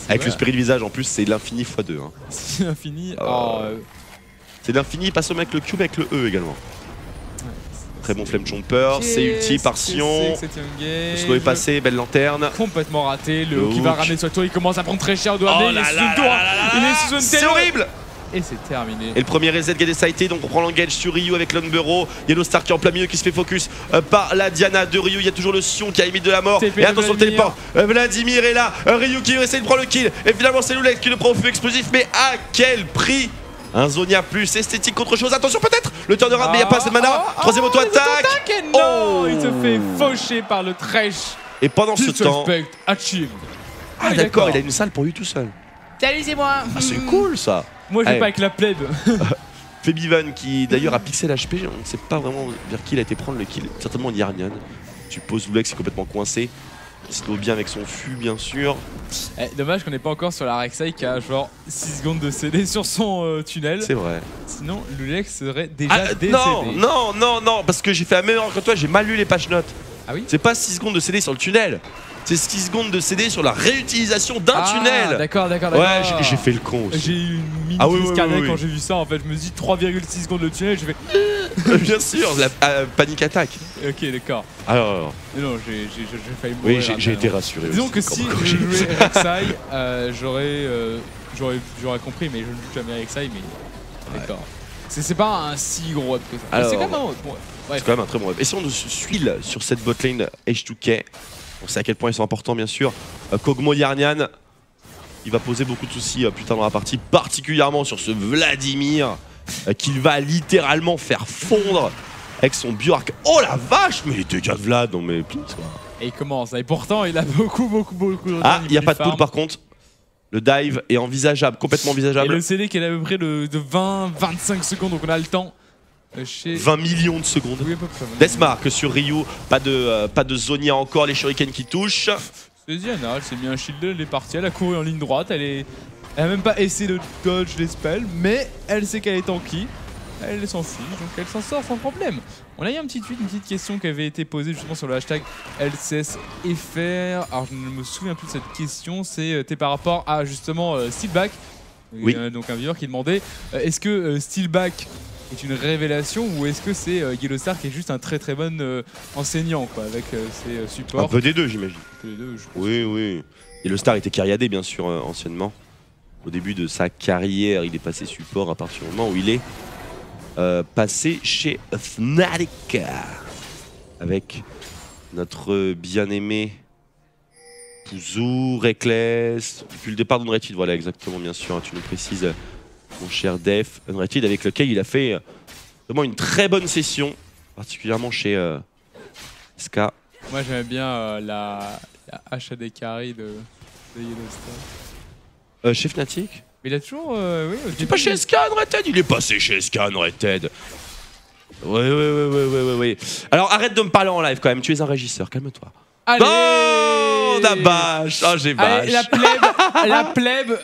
Avec le spirit de visage en plus, c'est l'infini x2. Hein. C'est infini. C'est l'infini, pas seulement avec le Q, mais avec le E également. Très bon Flame Chomper, c'est ulti par Sion. Le slow est passé, belle lanterne. Complètement raté, le hook qui va ramener sur toi, il commence à prendre très cher, doit amener, il est sous une c'est horrible. Et c'est terminé. Et le premier reset qui a décidé, donc on prend l'engage sur Ryu avec l'Unburo. Yellow Star qui est en plein milieu qui se fait focus par la Diana de Ryu. Il y a toujours le Sion qui a émis de la mort. Et attention le téléport. Vladimir est là. Ryu qui essaie de prendre le kill. Et finalement c'est Lulex qui le prend au feu explosif. Mais à quel prix? Un Zonia plus esthétique qu'autre chose. Attention peut-être le turnaround mais il n'y a pas assez de mana. Troisième auto-attaque. Et non, il se fait faucher par le Thresh. Et pendant ce temps... Ah d'accord, il a une salle pour lui tout seul. Salut, c'est moi. Ah, c'est cool ça. Moi je vais pas avec la plèbe. Febivan qui d'ailleurs a pixel HP, on ne sait pas vraiment vers qui il a été prendre le kill. Certainement Yarnian. Je suppose Lulex est complètement coincé. Il se bien avec son fût bien sûr. Dommage qu'on n'est pas encore sur la Rek'Sai qui a genre 6 secondes de CD sur son tunnel. C'est vrai. Sinon Lulex serait déjà décédé. Non, parce que j'ai fait la même erreur que toi, j'ai mal lu les patch notes. Ah oui. C'est pas 6 secondes de CD sur le tunnel. C'est 6 secondes de CD sur la réutilisation d'un tunnel. D'accord. Ouais, j'ai fait le con aussi. J'ai eu une mini crise cardiaque quand j'ai vu ça en fait. Je me dis 3,6 secondes de tunnel, je fais... Bien sûr, la panique attaque. Ok, d'accord. Alors. Non, j'ai failli mourir. Oui, j'ai été rassuré. Disons que si je jouais Rek'Sai, j'aurais compris, mais je ne joue jamais Rek'Sai, mais d'accord. C'est pas un si gros up que ça. C'est quand même un bon. C'est quand même un très bon up. Et si on nous suit sur cette botlane H2K, on sait à quel point ils sont importants bien sûr. Kog'Maw Yarnian, il va poser beaucoup de soucis plus tard dans la partie, particulièrement sur ce Vladimir qu'il va littéralement faire fondre avec son Bjork. Oh la vache, mais les dégâts de Vlad, non mais please quoi. Et il commence, et pourtant il a beaucoup de Ah, il n'y a pas de pool par contre. Le dive est envisageable, complètement envisageable. Et le CD qui est à peu près de 20-25 secondes, donc on a le temps. 20 millions de secondes. Oui, à peu près. Deathmark sur Ryu, pas de Zonia encore, les shurikens qui touchent. C'est Diana, elle s'est mis un shield, elle est partie, elle a couru en ligne droite, elle a même pas essayé de dodge les spells, mais elle sait qu'elle est tanky. Elle s'en fiche, donc elle s'en sort sans problème. On a eu une petite question qui avait été posée justement sur le hashtag LCSFR. Alors je ne me souviens plus de cette question, c'était par rapport à justement Steelback. Oui. Donc un viewer qui demandait est-ce que Steelback est une révélation ou est-ce que c'est Yellow Star qui est juste un très bon enseignant quoi, avec ses supports. Un peu des deux j'imagine. Oui. Yellow Star était carriadé bien sûr anciennement. Au début de sa carrière, il est passé support à partir du moment où il est passé chez Fnatic avec notre bien-aimé Pouzou, Reckless, depuis le départ d'Unrated, voilà exactement bien sûr, hein, tu nous précises mon cher Def, Unrated avec lequel il a fait vraiment une très bonne session, particulièrement chez SK. Moi j'aimais bien la HAD carry de Yellow Star. Chez Fnatic. Mais il a toujours. Oui, Il est pas chez Scan Red. Il est passé chez Scan Red. Ouais. Alors arrête de me parler en live quand même, tu es un régisseur, calme-toi. Allez Oh, la bâche. Oh, j'ai bâche. Allez, la plèbe.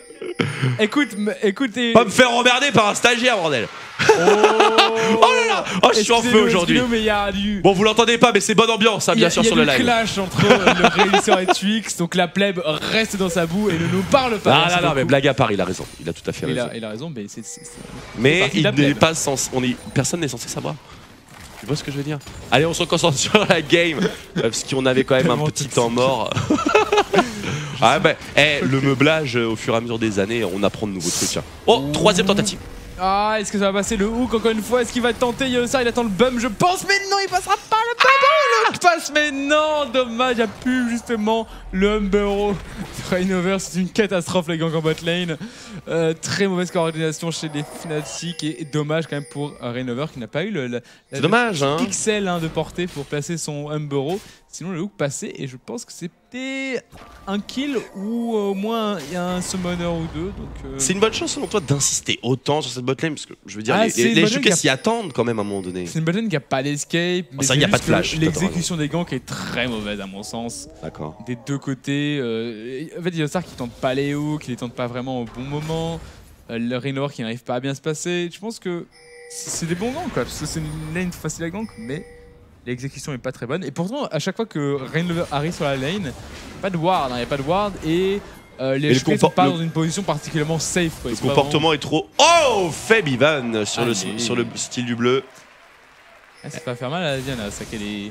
Écoutez. Pas me faire emmerder par un stagiaire, bordel. Oh là là. Oh, je suis en feu aujourd'hui. Mais y a du... Bon, vous l'entendez pas, mais c'est bonne ambiance, hein, bien sûr, sur le live. Il y a du clash entre le réalisateur et Twix, donc la plèbe reste dans sa boue et ne nous parle pas. Non, mais blague à part, il a raison. Il a tout à fait raison. Il a raison, mais mais il n'est pas censé. Personne n'est censé savoir. Tu vois ce que je veux dire? Allez, on se concentre sur la game, parce qu'on avait quand même un petit temps mort. Ah bah, le meublage, au fur et à mesure des années, on apprend de nouveaux trucs. Hein. Oh, troisième tentative. Ah, est-ce que ça va passer le hook encore une fois? Est-ce qu'il va tenter Yellowstar? Il attend le bum, je pense, mais non, il passera pas le bum. Le hook passe, mais non, dommage, il n'y a plus justement le Umbero de Reignover. C'est une catastrophe, les gangs en bot lane. Très mauvaise coordination chez les Fnatic et dommage quand même pour Reignover qui n'a pas eu le dommage, hein. pixel de portée pour placer son Umbero. Sinon, le hook passait et je pense que c'était un kill ou au moins il y a un summoner ou deux. C'est une bonne chose selon toi d'insister autant sur cette botlane parce que je veux dire, les Juke s'y attendent quand même à un moment donné. C'est une botlane qui n'a pas d'escape. Ça, il n'y a pas de flash. L'exécution des ganks est très mauvaise à mon sens. D'accord. Des deux côtés. En fait, Yellowstar qui tente pas les hooks, qui les tente pas vraiment au bon moment. Le Reignover qui n'arrive pas à bien se passer. Je pense que c'est des bons ganks quoi. Parce que c'est une lane facile à gank, mais l'exécution est pas très bonne. Et pourtant, à chaque fois que Reignover arrive sur la lane, pas de ward, il n'y a pas de ward et les Juke sont pas dans une position particulièrement safe. Quoi. Le comportement est trop... Oh, faible Ivan sur le style du bleu. Ah, ça va faire mal à la Diana, ça qu'elle est...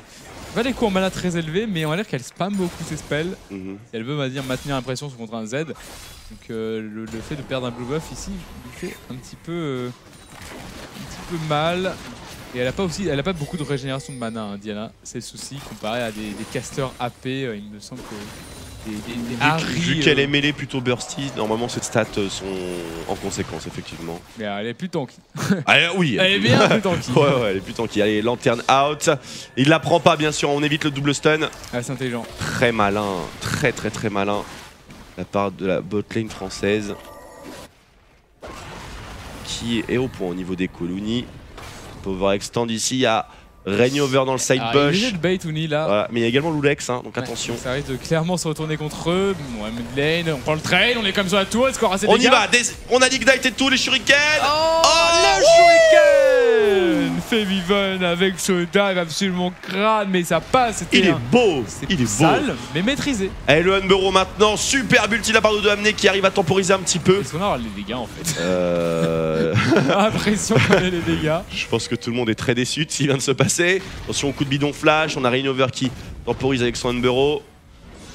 Pas des coups en mana très élevés, mais on va dire qu'elle spam beaucoup ses spells. Si elle veut, on va dire, maintenir l'impression contre un Z. Donc le fait de perdre un blue buff ici, lui fait un petit peu mal. Et elle a pas beaucoup de régénération de mana, hein, Diana. C'est le souci comparé à des casters AP. Il me semble que vu qu'elle est mêlée plutôt bursty, normalement ses stats sont en conséquence, effectivement. Mais elle est plus tanky. Oui, elle est bien plus tanky. Ouais, elle est plus tanky. Allez, lanterne out. Il la prend pas, bien sûr. On évite le double stun. Ah, c'est intelligent. Très malin, très malin. La part de la bot lane française qui est au point au niveau des colonies. Power extend ici, il y a Reignover dans le side bush. Il y a le bait Uni là. Voilà. Mais il y a également Lulex, hein, donc attention. Ça risque de clairement se retourner contre eux. Bon, mid lane, on prend le trade, on est comme sur la tour, est-ce qu'on aura assez de dégâts? On y va, on a l'ignite et tout, les shurikens. Le shuriken Febiven avec ce dive absolument crade, mais ça passe. Il est beau. Il est sale, mais maîtrisé. Et le Umbero maintenant, super ulti la part de amener qui arrive à temporiser un petit peu. Est-ce qu'on aura les dégâts en fait? Impression qu'on a les dégâts. Je pense que tout le monde est très déçu de ce qui vient de se passer. Attention au coup de bidon flash, on a Reignover qui temporise avec son Umbero.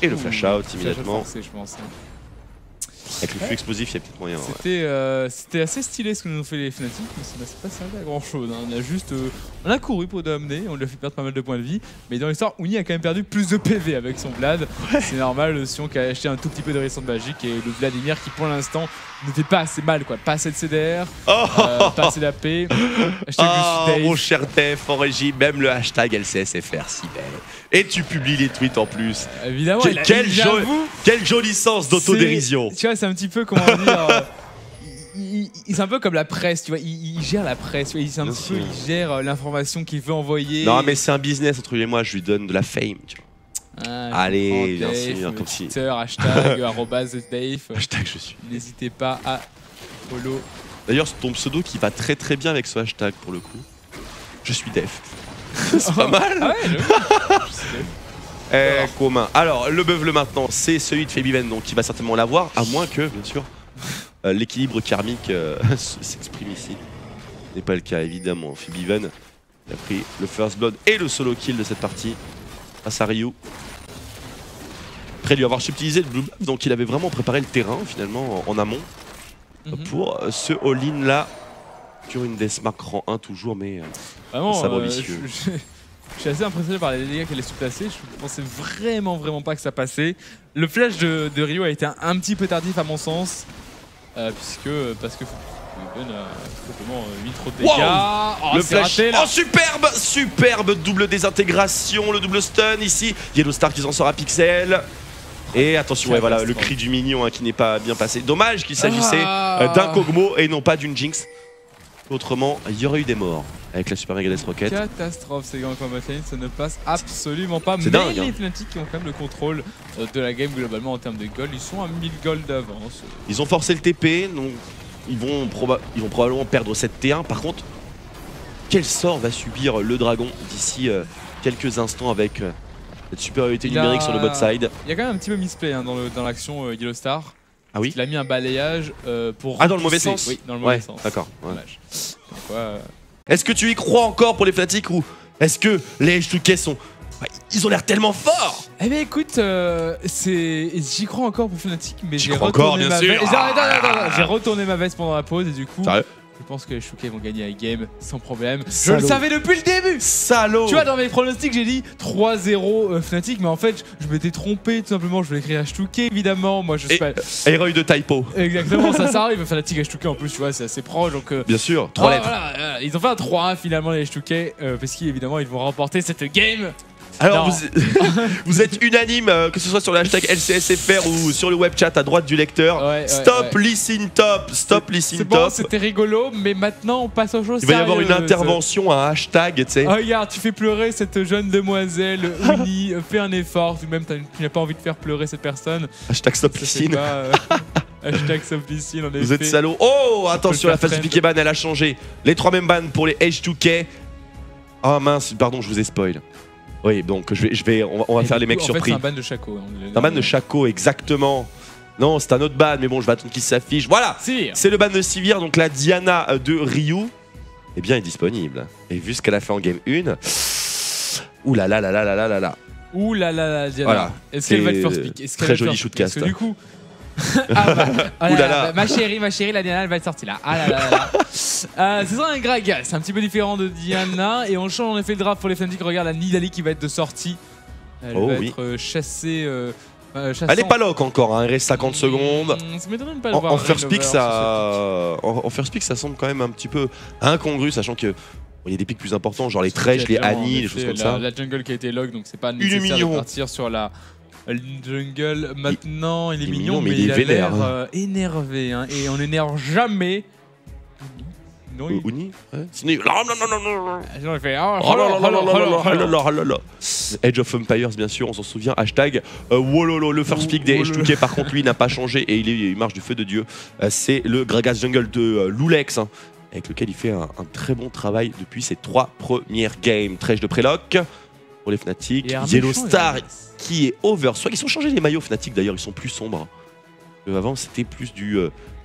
Et le flash out immédiatement. Je pense. Avec le flux explosif, il y a peut-être moyen. C'était assez stylé ce que nous ont fait les Fnatic, mais ça n'a pas servi à grand chose. Hein. On a couru pour amener, on lui a fait perdre pas mal de points de vie, mais dans l'histoire, Uni a quand même perdu plus de PV avec son Vlad. C'est normal, Sion qui a acheté un tout petit peu de résistance magique et le Vladimir qui pour l'instant ne fait pas assez mal, quoi. Pas assez de CDR, pas assez d'AP. Mon cher Def en régie, même le hashtag LCSFR si belle. Et tu publies les tweets en plus. Évidemment, quelle jolie sens d'autodérision. Tu vois, c'est un petit peu, comment dire... c'est un peu comme la presse, tu vois, il gère la presse, il gère l'information qu'il veut envoyer. Non, mais c'est un business entre lui et moi, je lui donne de la fame, tu vois. Allez, bien sûr, comme si. Twitter, hashtag, @Dave. Hashtag je suis. N'hésitez pas à follow. D'ailleurs, c'est ton pseudo qui va très bien avec ce hashtag pour le coup. Je suis Def. C'est pas mal. Ah ouais, commun. Alors, le beuble maintenant, c'est celui de Febiven, donc il va certainement l'avoir, à moins que, bien sûr, l'équilibre karmique s'exprime ici. Ce n'est pas le cas, évidemment. Febiven a pris le first blood et le solo kill de cette partie face à Ryu. Après lui avoir subtilisé le blue buff, donc il avait vraiment préparé le terrain finalement en amont pour ce all-in là sur une Deathmark rang 1 toujours, mais vraiment, sabre vicieux. Je suis assez impressionné par les dégâts qu'elle a su placer. Je pensais vraiment pas que ça passait. Le flash de Ryu a été un petit peu tardif à mon sens, parce que Febiven a simplement mis trop de dégâts. Le flash raté, là. Superbe double désintégration, le double stun ici. Yellowstar qui s'en sort à pixel. Et attention, ouais, voilà, le cri du mignon qui n'est pas bien passé. Dommage qu'il s'agissait d'un Kog'Maw et non pas d'une Jinx. Autrement, il y aurait eu des morts avec la Super Megadeth Rocket. Catastrophe, ces grands combats lane, ça ne passe absolument pas. Mais dingue, les Fnatic qui ont quand même le contrôle de la game globalement en termes de gold, ils sont à 1000 gold d'avance. Ils ont forcé le TP, donc ils vont probablement perdre cette T1. Par contre, quel sort va subir le dragon d'ici quelques instants avec cette supériorité numérique sur le bot side? Il y a quand même un petit peu misplay hein, dans l'action Yellow Star. Ah oui. Il a mis un balayage pour. Ah, dans le mauvais sens? Oui, dans le mauvais sens. D'accord. Ouais. Ouais. Est-ce que tu y crois encore pour les Fnatic ou est-ce que les H2K sont. Ils ont l'air tellement forts! Eh bien écoute, j'y crois encore pour Fnatic, mais j'ai retourné ma veste. J'ai retourné ma veste pendant la pause et du coup. Sérieux? Je pense que les H2K vont gagner la game sans problème. Salaud. Je le savais depuis le début! Salaud! Tu vois, dans mes pronostics, j'ai dit 3-0 Fnatic, mais en fait, je m'étais trompé tout simplement. Je voulais écrire H2K évidemment. Moi, je sais pas. Héroï de typo. Exactement, ça arrive. Fnatic H2K en plus, tu vois, c'est assez proche. Donc, bien sûr, 3 lettres. Voilà, ils ont fait un 3-1 finalement, les H2K, parce qu'évidemment, ils vont remporter cette game. Alors vous êtes unanime, que ce soit sur le hashtag LCSFR ou sur le web chat à droite du lecteur. Stop, listen top, stop, listen top. Bon, c'était rigolo, mais maintenant on passe aux choses. Il va y avoir une intervention, un hashtag, tu sais. Regarde, tu fais pleurer cette jeune demoiselle, Uni, fais un effort, même tu n'as pas envie de faire pleurer cette personne. Hashtag stop, listen. Hashtag stop, listen, en effet. Vous êtes salauds. Oh, attention, la phase du piqué ban, elle a changé. Les 3 mêmes bans pour les H2K. Ah mince, pardon, je vous ai spoil. Oui, donc on va faire les mecs surpris. C'est un ban de Shaco. Un ban de Shaco, exactement. Non, c'est un autre ban, mais bon, je vais attendre qu'il s'affiche. Voilà, c'est le ban de Sivir, donc la Diana de Ryu, eh bien, est disponible. Et vu ce qu'elle a fait en game 1, ouh là là là là là là là là. Ouh là là là, Diana. Voilà. Est-ce qu'elle va être first pick? Très joli shootcast. Du coup. Ma chérie, la Diana elle va être sortie là. Ah là là là. C'est ça un Gragas, c'est un petit peu différent de Diana et on change en effet le draft pour les Fnatic. Regarde la Nidalee qui va être de sortie. Elle va être chassée. Elle est pas lock encore, hein, il reste 50 secondes. Ça m'étonne même pas de voir en first pick, ça semble quand même un petit peu incongru, sachant que il y a des pics plus importants, genre les Thresh, les Annie, les choses comme ça. La jungle qui a été lock, donc c'est pas nécessaire de partir sur la jungle. Maintenant, il est mignon, mais il a l'air énervé. Hein, et on n'énerve jamais. Non, Uni ouais. Non, il fait. Age of Empires, bien sûr, on s'en souvient. Hashtag Wololo, le first pick des H2K, par contre, lui, n'a pas changé et il marche du feu de Dieu. C'est le Gragas Jungle de Lulex, hein, avec lequel il fait un très bon travail depuis ses 3 premières games. Trèche de préloc pour les Fnatic. Yellow Star qui est over. Soit ils ont changé les maillots Fnatic d'ailleurs, ils sont plus sombres. Avant, c'était plus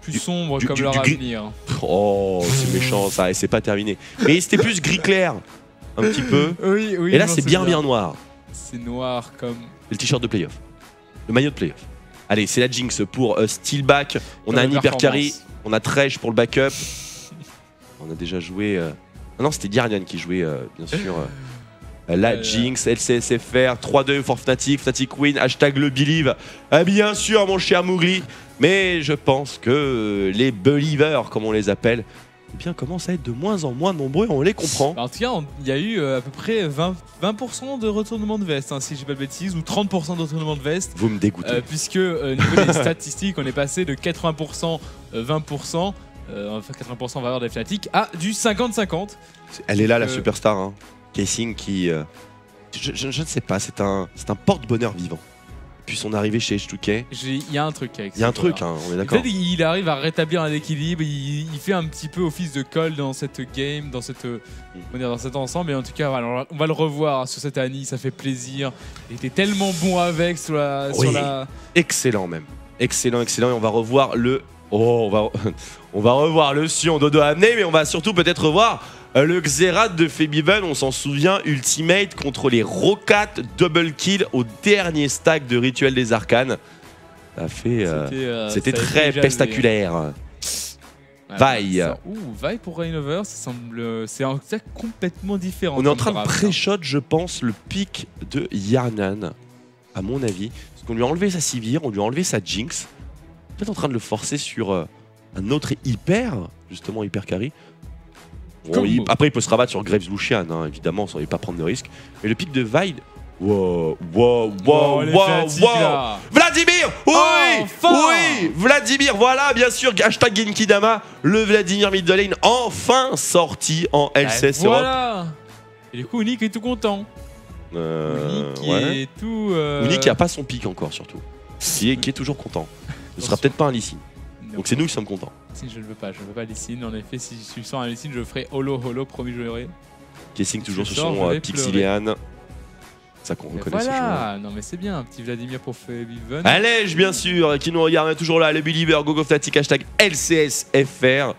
plus sombre comme leur avenir. Oh, c'est méchant ça, et c'est pas terminé. Mais c'était plus gris clair, un petit peu. Oui, et là, c'est bien noir. C'est noir comme. Le t-shirt de playoff. Le maillot de playoff. Allez, c'est la Jinx pour Steelback. On a un hyper carry, on a Thresh pour le backup. On a déjà joué. Non, c'était Guardian qui jouait, bien sûr. La Jinx, LCSFR, 3-2 pour Fnatic, Fnatic win, hashtag le believe. Bien sûr, mon cher Mougli. Mais je pense que les believers, comme on les appelle, eh bien, commencent à être de moins en moins nombreux, on les comprend. En tout cas, il y a eu à peu près 20% de retournement de veste, hein, si je dis pas de bêtises, ou 30% de retournement de veste. Vous me dégoûtez. Puisque niveau des statistiques, on est passé de 80%, 20%, enfin 80% en valeur des Fnatic, à du 50-50. Elle est là, la superstar. Hein. Casing qui... je ne sais pas, c'est un porte-bonheur vivant. Depuis son arrivée chez H2K. Il y a un truc avec ça. Il y a un truc, hein, on est d'accord. Peut-être il arrive à rétablir un équilibre, il fait un petit peu office de call dans cette game, dans cet ensemble. Et en tout cas, voilà, on va le revoir sur cette Annie, ça fait plaisir. Il était tellement bon avec sur la... Excellent même. Excellent. Et on va revoir le... Oh, on va revoir le Sion Dodo amené, mais on va surtout peut-être revoir... le Xerath de Febiven, on s'en souvient, Ultimate contre les Rokat, double kill au dernier stack de Rituel des Arcanes. Ça a fait, c'était très pestaculaire. Vi. Vi pour Reignover, ça semble, c'est un stack complètement différent. On est en train de pré-shot, je pense, le pick de Yarnan, à mon avis. Parce qu'on lui a enlevé sa Sivir, on lui a enlevé sa Jinx. Peut-être en train de le forcer sur un autre hyper, justement hyper carry. Bon, après, il peut se rabattre sur Graves Lucian, hein, évidemment, sans ne pas prendre de risque. Mais le pic de Vi, Wow, là. Vladimir. Oui, Enfin. oui, Vladimir. Voilà, bien sûr. Hashtag Genkidama. Le Vladimir mid lane enfin sorti en LCS Europe. Voilà. Et du coup, Unique est tout content. Unique Ouais. est tout. Unique qui a pas son pic encore surtout. Qui est toujours content. Ce sera peut-être pas un Lee Sin. Donc c'est nous qui sommes contents. Si je ne veux pas Lee Sin. En effet, si je sors un Lee Sin, je ferai holo, promis, je l'aurai. Kessing toujours sur sors, je son vais Pixilean. Ça qu'on reconnaît ce joueur. Voilà, non mais c'est bien, un petit Vladimir pour Biven. Allège bien sûr, qui nous regarde, on est toujours là, le Believer, Gogo Fnatic, hashtag LCSFR.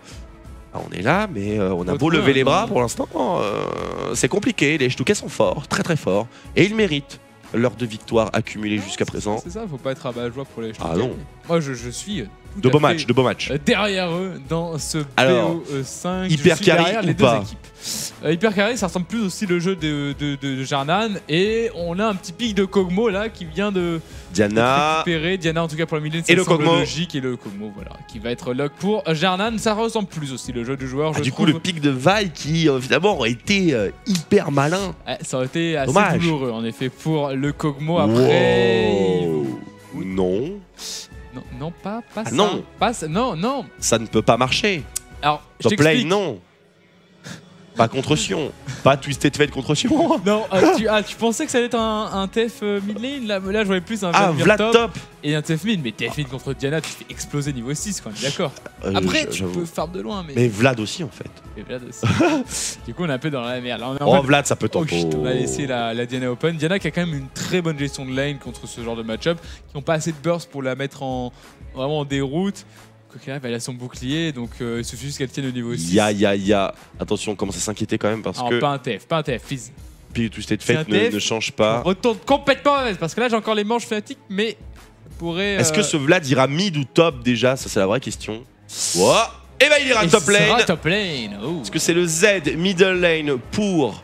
Ah, on est là, mais on a beau lever les bras pour l'instant, c'est compliqué, les H2K sont forts, très très forts, et ils méritent l'heure de victoire accumulée jusqu'à présent. C'est ça, faut pas être rabat-joie pour les H2K. Ah non. Moi je suis de beaux matchs, de beaux matchs. Derrière eux, dans ce BO5, hyper carré les ou deux pas équipes. Hyper carré, ça ressemble plus aussi le jeu de Jarnan. Et on a un petit pic de Kog'Maw là qui vient de récupérer. Diana en tout cas pour la mid lane, ça semble logique. Et le Kog'Maw voilà, qui va être lock pour Jarnan. Ça ressemble plus aussi le jeu du joueur. Du coup, le pic de Vi qui évidemment aurait été hyper malin. Ça aurait été assez douloureux en effet pour le Kog'Maw après. Wow. Non. Non, pas ça. Non. Non. Ça ne peut pas marcher. Alors, Top lane, non. Pas contre Sion. Pas Twisted Fate contre Sion. Non, tu pensais que ça allait être un TF mid lane là, je voyais plus un Vlad top et un TF mid. Mais TF mid contre Diana, tu te fais exploser niveau 6 quand même, d'accord. Après, tu peux farm de loin. Mais Vlad aussi en fait. Et Vlad aussi. Du coup, on est un peu dans la merde. Là, Vlad, ça peut tempo. On va laisser la Diana open. Diana qui a quand même une très bonne gestion de lane contre ce genre de match-up, qui n'ont pas assez de burst pour la mettre vraiment en déroute. Elle a son bouclier, donc il suffit juste qu'elle tienne le niveau 6. Attention, on commence à s'inquiéter quand même parce que. Pas un TF, please. Puis Twisted Fate ne change pas. On retourne complètement à parce que là j'ai encore les manches fanatiques, mais pourrait. Est-ce que ce Vlad ira mid ou top déjà? Ça, c'est la vraie question. Et bah, il ira top lane. Est-ce que c'est le Z middle lane pour.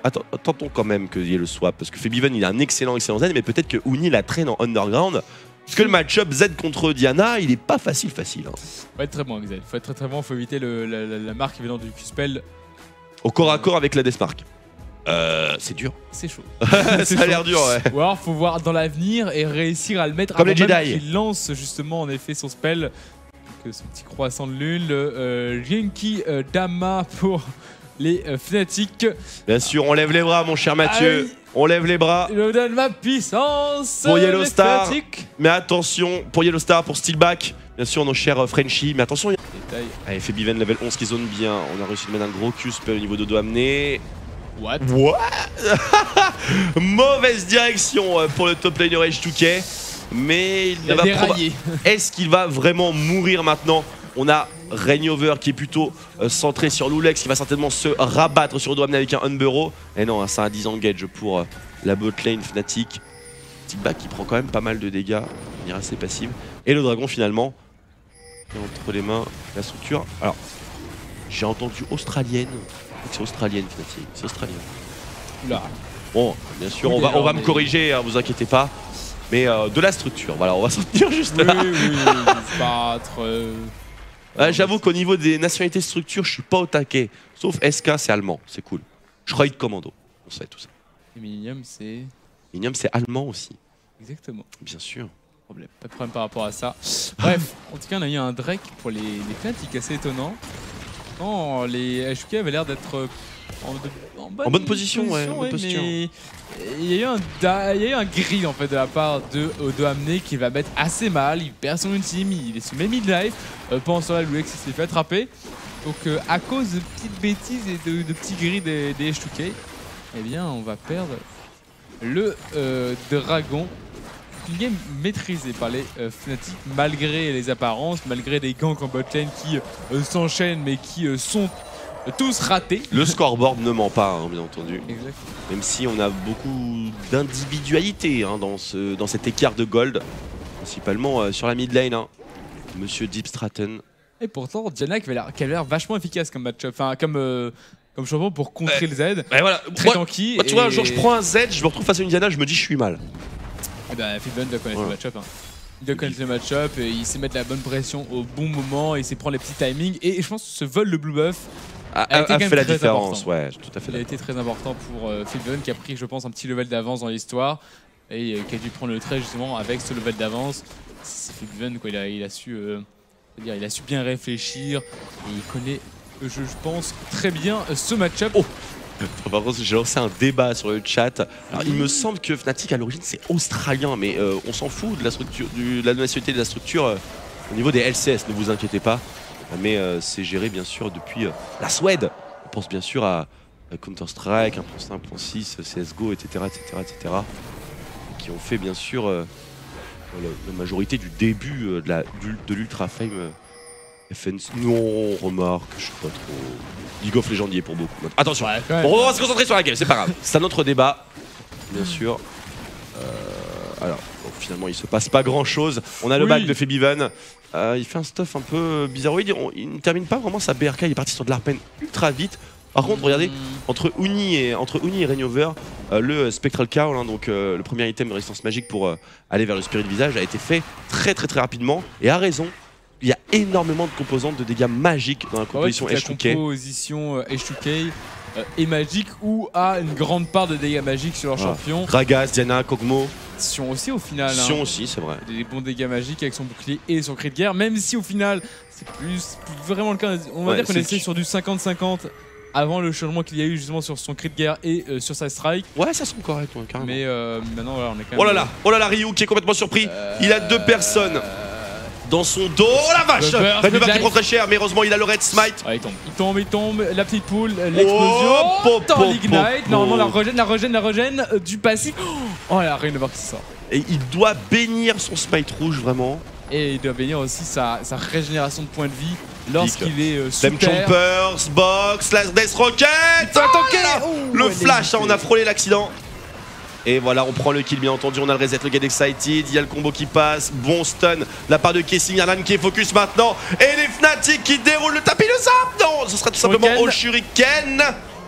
Attendons quand même qu'il y ait le swap parce que Febiven il a un excellent Z, mais peut-être que Uni la traîne en underground. Parce que le match-up Z contre Diana, il est pas facile. Hein. Faut être très bon avec Z. Faut être très bon, faut éviter la marque venant du Q-Spell. Au corps à corps avec la Deathmark. C'est dur. C'est chaud. Ça a l'air dur, ouais. Ou alors faut voir dans l'avenir et réussir à le mettre comme avant les même Jedi. qu'il lance justement en effet son spell. Donc ce petit croissant de lune, le Genkidama pour les Fnatic. Bien sûr, on lève les bras, mon cher Mathieu. Aïe. On lève les bras. Je donne ma puissance pour Yellow Star. Mais attention, pour Yellow Star, pour Steelback. Bien sûr, nos chers Frenchies. Mais attention. Allez, Febiven level 11 qui zone bien. On a réussi de mettre un gros cusp au niveau de dos amené. What Mauvaise direction pour le top laner H2K. Mais il va déraillé. Est-ce qu'il va vraiment mourir maintenant? On a Rainover qui est plutôt centré sur Lulex qui va certainement se rabattre sur le dos amené avec un Unburrow. Et non, c'est un 10 engage pour la bot lane Fnatic. Steelback qui prend quand même pas mal de dégâts, il est assez passif. Et le dragon finalement, entre les mains, la structure. Alors, j'ai entendu australienne. C'est australienne Fnatic, c'est australien. Là. Bon, bien sûr, on va me corriger, hein, vous inquiétez pas. Mais de la structure, voilà, on va s'en tenir juste là. Oui, se battre. J'avoue qu'au niveau des nationalités structure, je suis pas au taquet. Sauf SK, c'est allemand, c'est cool. Schreid Commando, on sait tout ça. Et Millennium, c'est. Millennium, c'est allemand aussi. Exactement. Bien sûr. Pas de problème par rapport à ça. Bref, en tout cas, on a eu un Drake pour les Fnatic assez étonnant. Quand les HK avaient l'air d'être en bonne position, ouais. Mais il y a eu un grid en fait de la part de Amné qui va mettre assez mal. Il perd son ultime, il se met mid-life. Pendant ce temps-là, Lulex s'est fait attraper. Donc à cause de petites bêtises et de petits grids des H2K, eh bien on va perdre le dragon. Une game maîtrisée par les Fnatic malgré les apparences, malgré des ganks en botlane qui s'enchaînent mais qui sont tous ratés. Le scoreboard ne ment pas, hein, bien entendu. Exactement. Même si on a beaucoup d'individualité hein, dans cet écart de gold, principalement sur la mid lane. Hein. Monsieur Deep Stratton. Et pourtant, Diana qui avait l'air vachement efficace comme match-up, enfin comme champion pour contrer le Z. Voilà. Très tanky. Tu vois, genre je prends un Z, je me retrouve face à une Diana, je me dis je suis mal. Eh ben, Febiven doit connaître le match-up. Hein. Il doit connaître le match-up, il sait mettre la bonne pression au bon moment, il sait prendre les petits timings. Et je pense que ce vol le blue buff a fait la différence. Ouais, tout à fait. Il a été très important pour Febiven qui a pris, je pense, un petit level d'avance dans l'histoire et qui a dû prendre le trait justement avec ce level d'avance. C'est Febiven, quoi. Il a su bien réfléchir et il connaît, je pense, très bien ce match-up. Oh. Par contre, j'ai lancé un débat sur le chat. Alors, il me semble que Fnatic à l'origine c'est australien, mais on s'en fout de la structure, de la nationalité de la structure au niveau des LCS. Ne vous inquiétez pas, mais c'est géré bien sûr depuis la Suède. On pense bien sûr à Counter-Strike, 1.5, 1.6, CS:GO, etc., qui ont fait bien sûr la majorité du début de l'Ultra Fame. Non, remarque, je sais pas trop. League of Legends y est pour beaucoup. Attention, ouais, on va se concentrer sur la game, c'est pas grave. C'est un autre débat, bien sûr. Alors, bon, finalement, il se passe pas grand chose. On a le back de Febiven. Il fait un stuff un peu bizarroïde. Il ne termine pas vraiment sa BRK. Il est parti sur de l'Arpen ultra vite. Par contre, regardez, entre Uni et Rainover, le Spectral Cowl, hein, donc le premier item de résistance magique pour aller vers le Spirit Visage, a été fait très rapidement et a raison. Il y a énormément de composantes de dégâts magiques dans la composition H2K. La composition H2K est magique ou a une grande part de dégâts magiques sur leur champion. Gragas, Diana, Kog'Maw. Sion aussi au final. Sion aussi, c'est vrai. Des bons dégâts magiques avec son bouclier et son cri de guerre, même si au final, c'est plus vraiment le cas. On va dire qu'on était sur du 50-50 avant le changement qu'il y a eu justement sur son cri de guerre et sur sa strike. Ouais, ça semble correct, ouais, carrément. Mais maintenant, voilà, on est quand même. Oh là là, Ryu qui est complètement surpris. Il a deux personnes dans son dos. Oh la vache! Rainover qui prend très cher, mais heureusement il a le red smite. Ouais, il tombe, la petite poule, l'explosion, dans l'ignite, normalement la régène du passif. Oh la Rainover qui sort. Et il doit bénir son smite rouge vraiment. Et il doit bénir aussi sa régénération de points de vie lorsqu'il est sous terre. Chompers, box, la Death Rocket. Le flash, on a frôlé l'accident. Et voilà, on prend le kill bien entendu, on a le reset, le get excited, il y a le combo qui passe, bon stun, la part de Kessing, Arlan qui est focus maintenant, et les Fnatic qui déroulent le tapis de zap. Non, ce sera tout simplement au Shuriken.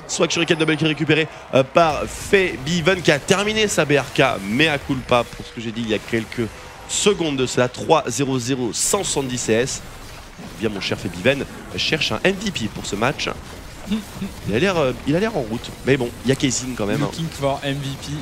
Soit que Shuriken double qui est récupéré par Febiven qui a terminé sa BRK, mais à culpa pour ce que j'ai dit il y a quelques secondes de cela, 3-0-0, 170 CS. Bien mon cher Febiven cherche un MVP pour ce match. Il a l'air en route, mais bon, il y a Kessing quand même. Looking for MVP.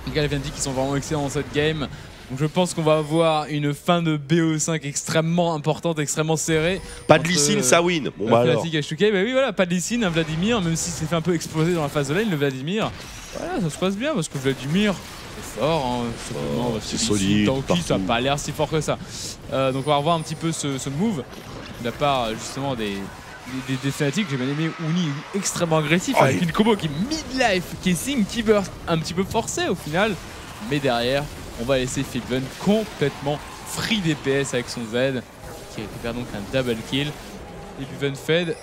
Les gars, les Fnatic qui sont vraiment excellents dans cette game. Donc je pense qu'on va avoir une fin de BO5 extrêmement importante, extrêmement serrée. Pas de Lee Sin, ça win. Bon bah alors. Fnatic H2K, bah oui voilà, pas de Lee Sin, un Vladimir, même s'il s'est fait un peu exploser dans la phase de lane, le Vladimir. Voilà, ça se passe bien parce que Vladimir c'est fort, hein, c'est solide. Tanky, ça n'a pas l'air si fort que ça. Donc on va revoir un petit peu ce move de la part justement des Fnatic. J'ai bien aimé Uni extrêmement agressif avec une combo qui mid-life, Kessing qui burst un petit peu forcé au final, mais derrière on va laisser Febiven complètement free DPS avec son Z qui récupère donc un double kill. Febiven Fed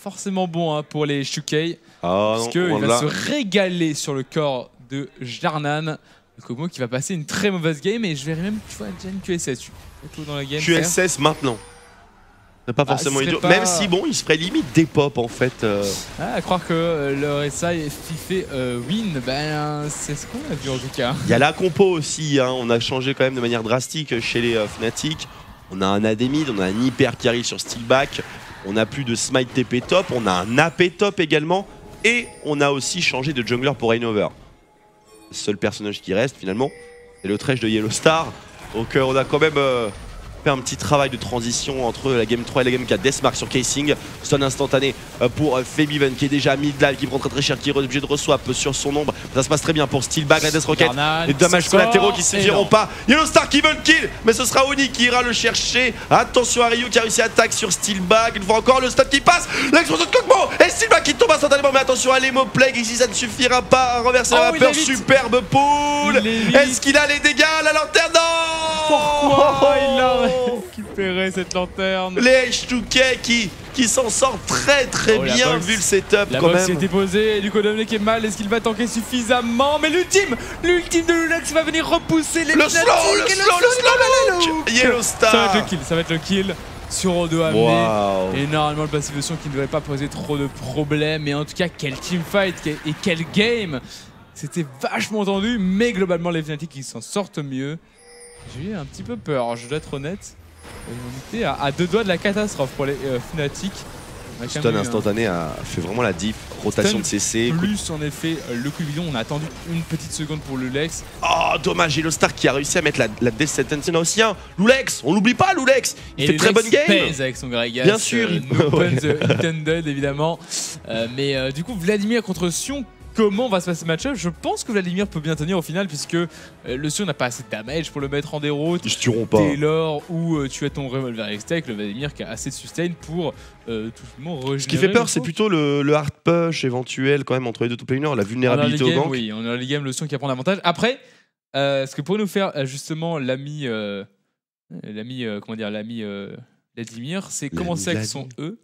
forcément bon hein, pour les H2K parce qu'il va se régaler sur le corps de Jarnan. Le Kog'Maw qui va passer une très mauvaise game et je verrai même tu vois, déjà une QSS dans la game. QSS maintenant. C'est pas forcément idiot. Pas... Même si bon, il se ferait limite des pop en fait. À croire que le SI FIFA win, ben c'est ce qu'on a vu en tout cas. Il y a la compo aussi, hein. On a changé quand même de manière drastique chez les Fnatic. On a un Ademid, on a un hyper qui arrive sur Steelback, on a plus de smite TP top, on a un AP top également, et on a aussi changé de jungler pour Rainover. Le seul personnage qui reste finalement, c'est le trash de Yellow Star. Donc on a quand même un petit travail de transition entre la game 3 et la game 4. Deathmark sur Kessing, stun instantané pour Febiven qui est déjà mid-life, qui prend très cher, qui est obligé de re-swap sur son ombre. Ça se passe très bien pour Steelback, la Death Rocket, les dommages collatéraux qui ne suffiront pas. Yellow Star qui veut le kill, mais ce sera Oni qui ira le chercher. Attention à Ryu qui a réussi à attaquer sur Steelback. Une fois encore le stun qui passe, l'explosion de Kog'Maw et Steelback qui tombe instantanément. Mais attention à l'Emo Plague ici, ça ne suffira pas à renverser la vapeur. Superbe pool. Est-ce qu'il a les dégâts? La lanterne, non. Pourquoi il a récupéré cette lanterne? Les H2K qui s'en sortent très bien vu le setup la quand box même. Était posée, du coup Dominic est mal, est-ce qu'il va tanker suffisamment? Mais l'ultime de Lunax va venir repousser les le slow Yellow Star. Ça va être le kill sur O2 amené. Et normalement le passif de Sion qui ne devrait pas poser trop de problèmes. Mais en tout cas quel teamfight et quel game. C'était vachement tendu, mais globalement les Fnatic qui s'en sortent mieux. J'ai eu un petit peu peur, je dois être honnête. On était à deux doigts de la catastrophe pour les Fnatic. Stun instantané a fait vraiment la diff. Rotation de CC. Plus en effet le coup de bidon, on a attendu une petite seconde pour le Lex. Oh dommage, Yellowstar qui a réussi à mettre la Death Sentence. Il y en a aussi un, Loulex, on l'oublie pas Loulex. Il fait très bonne game. Pèse avec son Gragas. Bien sûr. No puns intended évidemment. Mais du coup Vladimir contre Sion. Comment va se passer le match-up? Je pense que Vladimir peut bien tenir au final puisque le Sion n'a pas assez de damage pour le mettre en déroute. Ils se tueront pas. Taylor ou tu as ton revolver extech, le Vladimir qui a assez de sustain pour tout simplement régénérer. Ce qui fait peur, c'est plutôt le hard push éventuel quand même entre les deux top laners, la vulnérabilité au gank. Oui, on a les games, le Sion qui prend l'avantage. Après, ce que pourrait nous faire justement l'ami Vladimir, c'est commencer avec son E.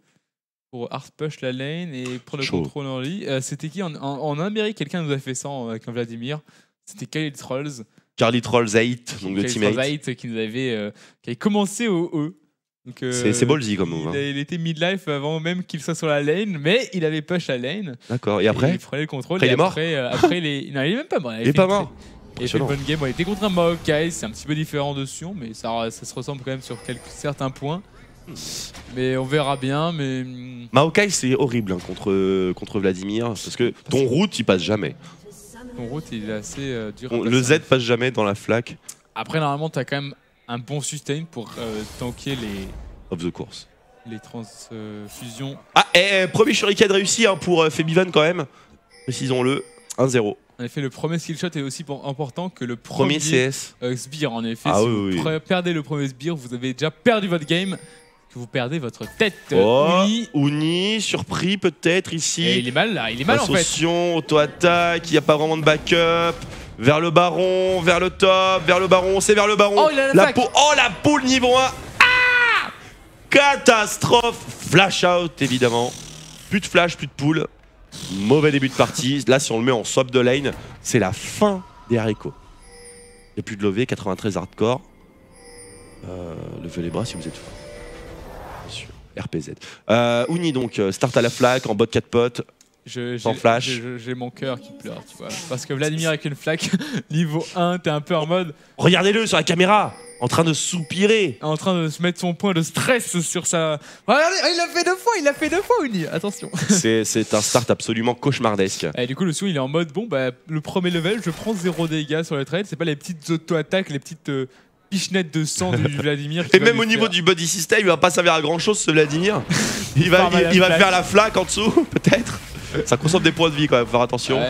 Pour hard push la lane et prendre le contrôle en lit. C'était qui en Amérique, quelqu'un nous a fait ça avec un Vladimir. C'était Carly Trolls. Carly Trolls 8, donc le teammate. Carly Trolls 8 qui avait commencé au E. C'est ballsy comme move. Il était midlife avant même qu'il soit sur la lane, mais il avait push la lane. D'accord, et après il prenait le contrôle. Après, il est mort. Non, il est même pas mort. Il est pas mort. Il a fait une bonne game. Il était contre un Maokai, c'est un petit peu différent de Sion, mais ça se ressemble quand même sur certains points. Mais on verra bien. Mais Maokai c'est horrible hein, contre Vladimir parce que ton route il passe jamais. Ton route il est assez dur. Le Z passe jamais dans la flaque. Après normalement t'as quand même un bon sustain pour tanker les off the course. Les transfusions. Ah et premier shuriken réussi hein, pour Febivan quand même. Précisons-le 1-0. En effet, le premier skill shot est aussi important que le premier CS. Sbire. En effet, ah, si oui, vous perdez le premier Sbire, vous avez déjà perdu votre game. Que vous perdez votre tête. Uni, surpris peut-être ici. Et il est mal là, il est mal Association, auto-attaque, il n'y a pas vraiment de backup. Vers le baron, vers le top, vers le baron, c'est vers le baron. Oh, il a la poule niveau 1. Ah catastrophe. Flash out évidemment. Plus de flash, plus de poule. Mauvais début de partie. Là, si on le met en swap de lane, c'est la fin des haricots. Il n'y a plus de lové, 93 hardcore. Levez les bras si vous êtes fort. RPZ. Uni donc start à la flaque en bot 4 potes. Sans flash. J'ai mon cœur qui pleure, tu vois. Parce que Vladimir avec une flaque, niveau 1, t'es un peu en mode. Regardez-le sur la caméra, en train de soupirer. En train de se mettre son point de stress sur sa. Regardez, il l'a fait deux fois, Uni, attention. C'est un start absolument cauchemardesque. Et du coup, le Sion il est en mode bon, bah, le premier level, je prends 0 dégâts sur le trade. C'est pas les petites auto-attaques, les petites. Pichenette de sang du Vladimir. Et même au niveau du body system, il va pas servir à grand chose ce Vladimir. Il va faire la flaque en dessous, peut-être. Ça consomme des points de vie quand même, faut faire attention.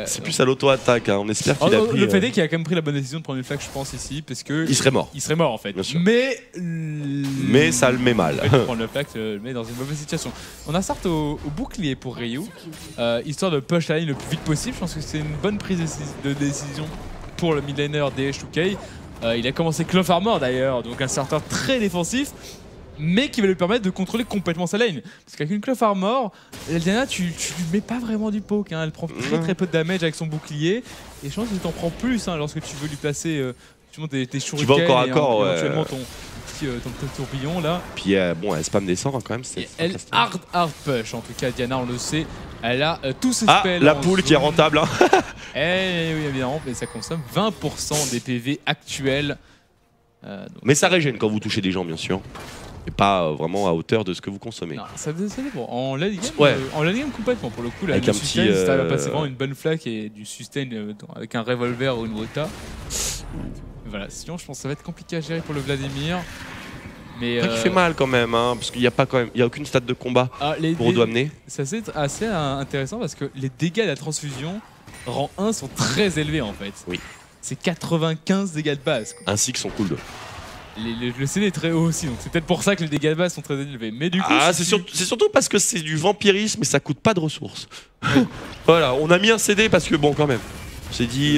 C'est plus à l'auto-attaque, hein. On espère qu'il a pris. Le fait est qu'il a quand même pris la bonne décision de prendre une flaque, je pense, ici, parce que. Il serait mort. Il serait mort en fait. Bien sûr. Mais ça le met mal. Prendre la flaque le met dans une mauvaise situation. On a start au bouclier pour Ryu, histoire de push la ligne le plus vite possible. Je pense que c'est une bonne prise de décision pour le midlaner DH2K. Il a commencé Cloth Armor d'ailleurs, donc un starter très défensif, mais qui va lui permettre de contrôler complètement sa lane. Parce qu'avec une Cloth Armor, Diana, tu lui mets pas vraiment du poke, hein. Elle prend très peu de damage avec son bouclier, et je pense que tu en prends plus hein, lorsque tu veux lui placer tes shurikens. Tu vas encore à corps, éventuellement ton petit tourbillon là. Puis bon, elle spam des sorts hein, quand même. Elle hard push, en tout cas Diana on le sait. Elle a tous ses spells. La poule qui est rentable. Hein. Eh oui, évidemment, mais ça consomme 20% des PV actuels. Mais ça régène quand vous touchez des gens, bien sûr. Et pas vraiment à hauteur de ce que vous consommez. Non, ça dépend. En late game, complètement, pour le coup. Là, avec un sustain, si t'arrives à passer vraiment une bonne flaque et du sustain avec un revolver ou une rota. Voilà, sinon je pense que ça va être compliqué à gérer pour le Vladimir. Mais il fait mal quand même, hein, parce qu'il n'y a aucune stade de combat pour doigt amener. C'est assez intéressant parce que les dégâts de la transfusion rang 1 sont très élevés en fait. Oui. C'est 95 dégâts de base. Ainsi que son cooldown. Le CD est très haut aussi, donc c'est peut-être pour ça que les dégâts de base sont très élevés. Mais du coup, c'est surtout parce que c'est du vampirisme et ça coûte pas de ressources. Oui. Voilà, on a mis un CD parce que bon, quand même, on s'est dit,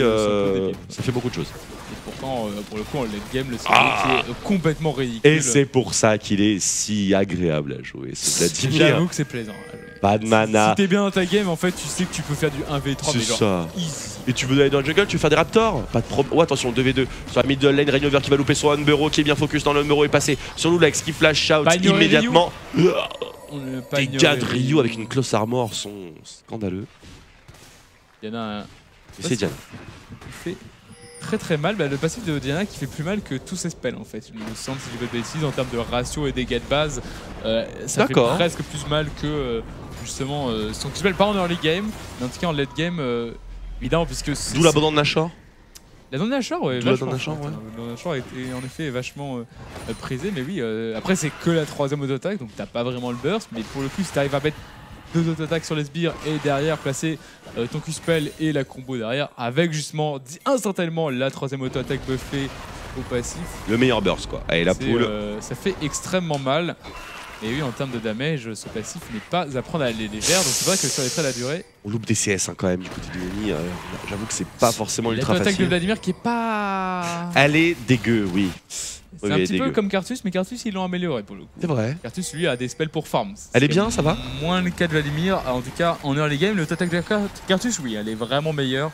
ça fait beaucoup de choses. Et pourtant, pour le coup, en late game, le CD est complètement ridicule. Et c'est pour ça qu'il est si agréable à jouer. J'avoue que c'est plaisant. Pas de mana. Si t'es bien dans ta game, en fait, tu sais que tu peux faire du 1v3. C'est ça. Et tu veux aller dans le jungle, tu veux faire des raptors. Pas de problème. Oh, attention, 2v2. Sur la middle lane, Rainover qui va louper son Unburo qui est bien focus dans le Unburo et passé sur Loulex qui flash out immédiatement. Les dégâts de Ryu avec une close armor sont scandaleux. Il y en a un. C'est Diana. Fait très très mal. Bah, le passif de Diana qui fait plus mal que tous ses spells en fait. Il me semble, si je dis pas de bêtises, en termes de ratio et dégâts de base, ça fait presque plus mal que justement son spell, pas en early game, mais en tout cas en late game, évidemment, puisque. D'où l'abandon de Nashor. La donne Nashor, ouais. La donne Nashor, ouais. La Nashor a été en effet vachement prisée, mais oui, après c'est que la 3ème auto-attaque, donc t'as pas vraiment le burst, mais pour le coup, si t'arrives à mettre 2 auto-attaques sur les sbires et derrière placer ton Q-spell et la combo derrière, avec justement instantanément la 3ème auto-attaque buffée au passif. Le meilleur burst quoi. Allez, la poule. Ça fait extrêmement mal. Et oui, en termes de damage, ce passif n'est pas à prendre à la légère, donc c'est vrai que sur les traits à la durée. On loupe des CS hein, quand même du côté de Nini. J'avoue que c'est pas forcément ultra facile. L'attaque de Vladimir qui est pas. Elle est dégueu, oui. C'est un petit peu comme Cartus, mais Cartus ils l'ont amélioré pour le coup. C'est vrai. Cartus lui a des spells pour farm. Elle est bien, ça va. Moins le cas de Vladimir, en tout cas en early game, le attaque de Cartus, oui, elle est vraiment meilleure.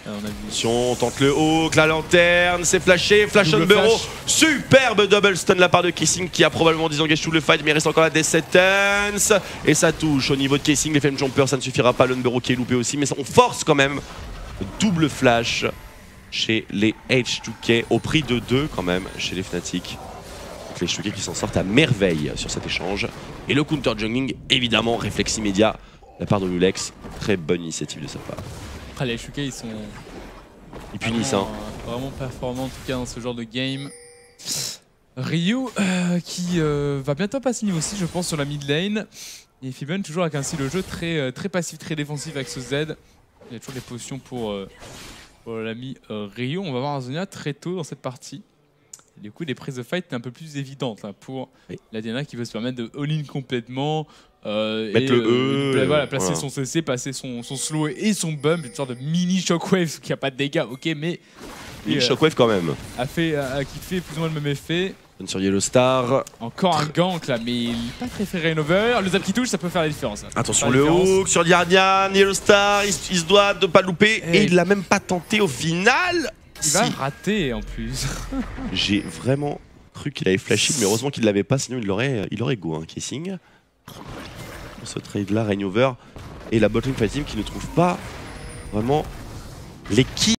Attention, on tente le hook, la lanterne, c'est flashé, flash on Burrow. Superbe double stun de la part de Kissing qui a probablement disengagé tout le fight, mais il reste encore la Death Sentence. Et ça touche au niveau de Kissing, les Flame Jumpers, ça ne suffira pas, l'Unburrow qui est loupé aussi, mais on force quand même le double flash chez les H2K au prix de 2 quand même chez les Fnatic. Donc les H2K qui s'en sortent à merveille sur cet échange. Et le counter jungling, évidemment, réflexe immédiat de la part de Lulex. Très bonne initiative de sa part. Après les H2K ils punissent hein. Vraiment performants en tout cas dans ce genre de game. Ryu qui va bientôt passer niveau 6 je pense sur la mid lane. Et Fiben toujours avec un style de jeu très passif, très défensif avec ce Z. Il y a toujours des potions pour l'ami Ryu. On va voir Azonia très tôt dans cette partie. Et du coup les prises de fight un peu plus évidentes hein, pour la Diana qui veut se permettre de all-in complètement. Mettre le E. Voilà, placer son CC, passer son slow et son bump, une sorte de mini shockwave qui a pas de dégâts, ok, mais. Mini shockwave quand même. Qui fait plus ou moins le même effet. Sur Yellow Star. Encore un gank là, mais il n'est pas très fait Rainover. Le zap qui touche, ça peut faire la différence. Hein. Attention le hook sur Guardian, Yellow Star, il se doit de pas louper et il l'a même pas tenté au final. Il va rater en plus. J'ai vraiment cru qu'il avait flashé, mais heureusement qu'il l'avait pas, sinon il aurait go hein, Kissing. Pour ce trade là, Rainover et la botlane fight team qui ne trouve pas vraiment les kills.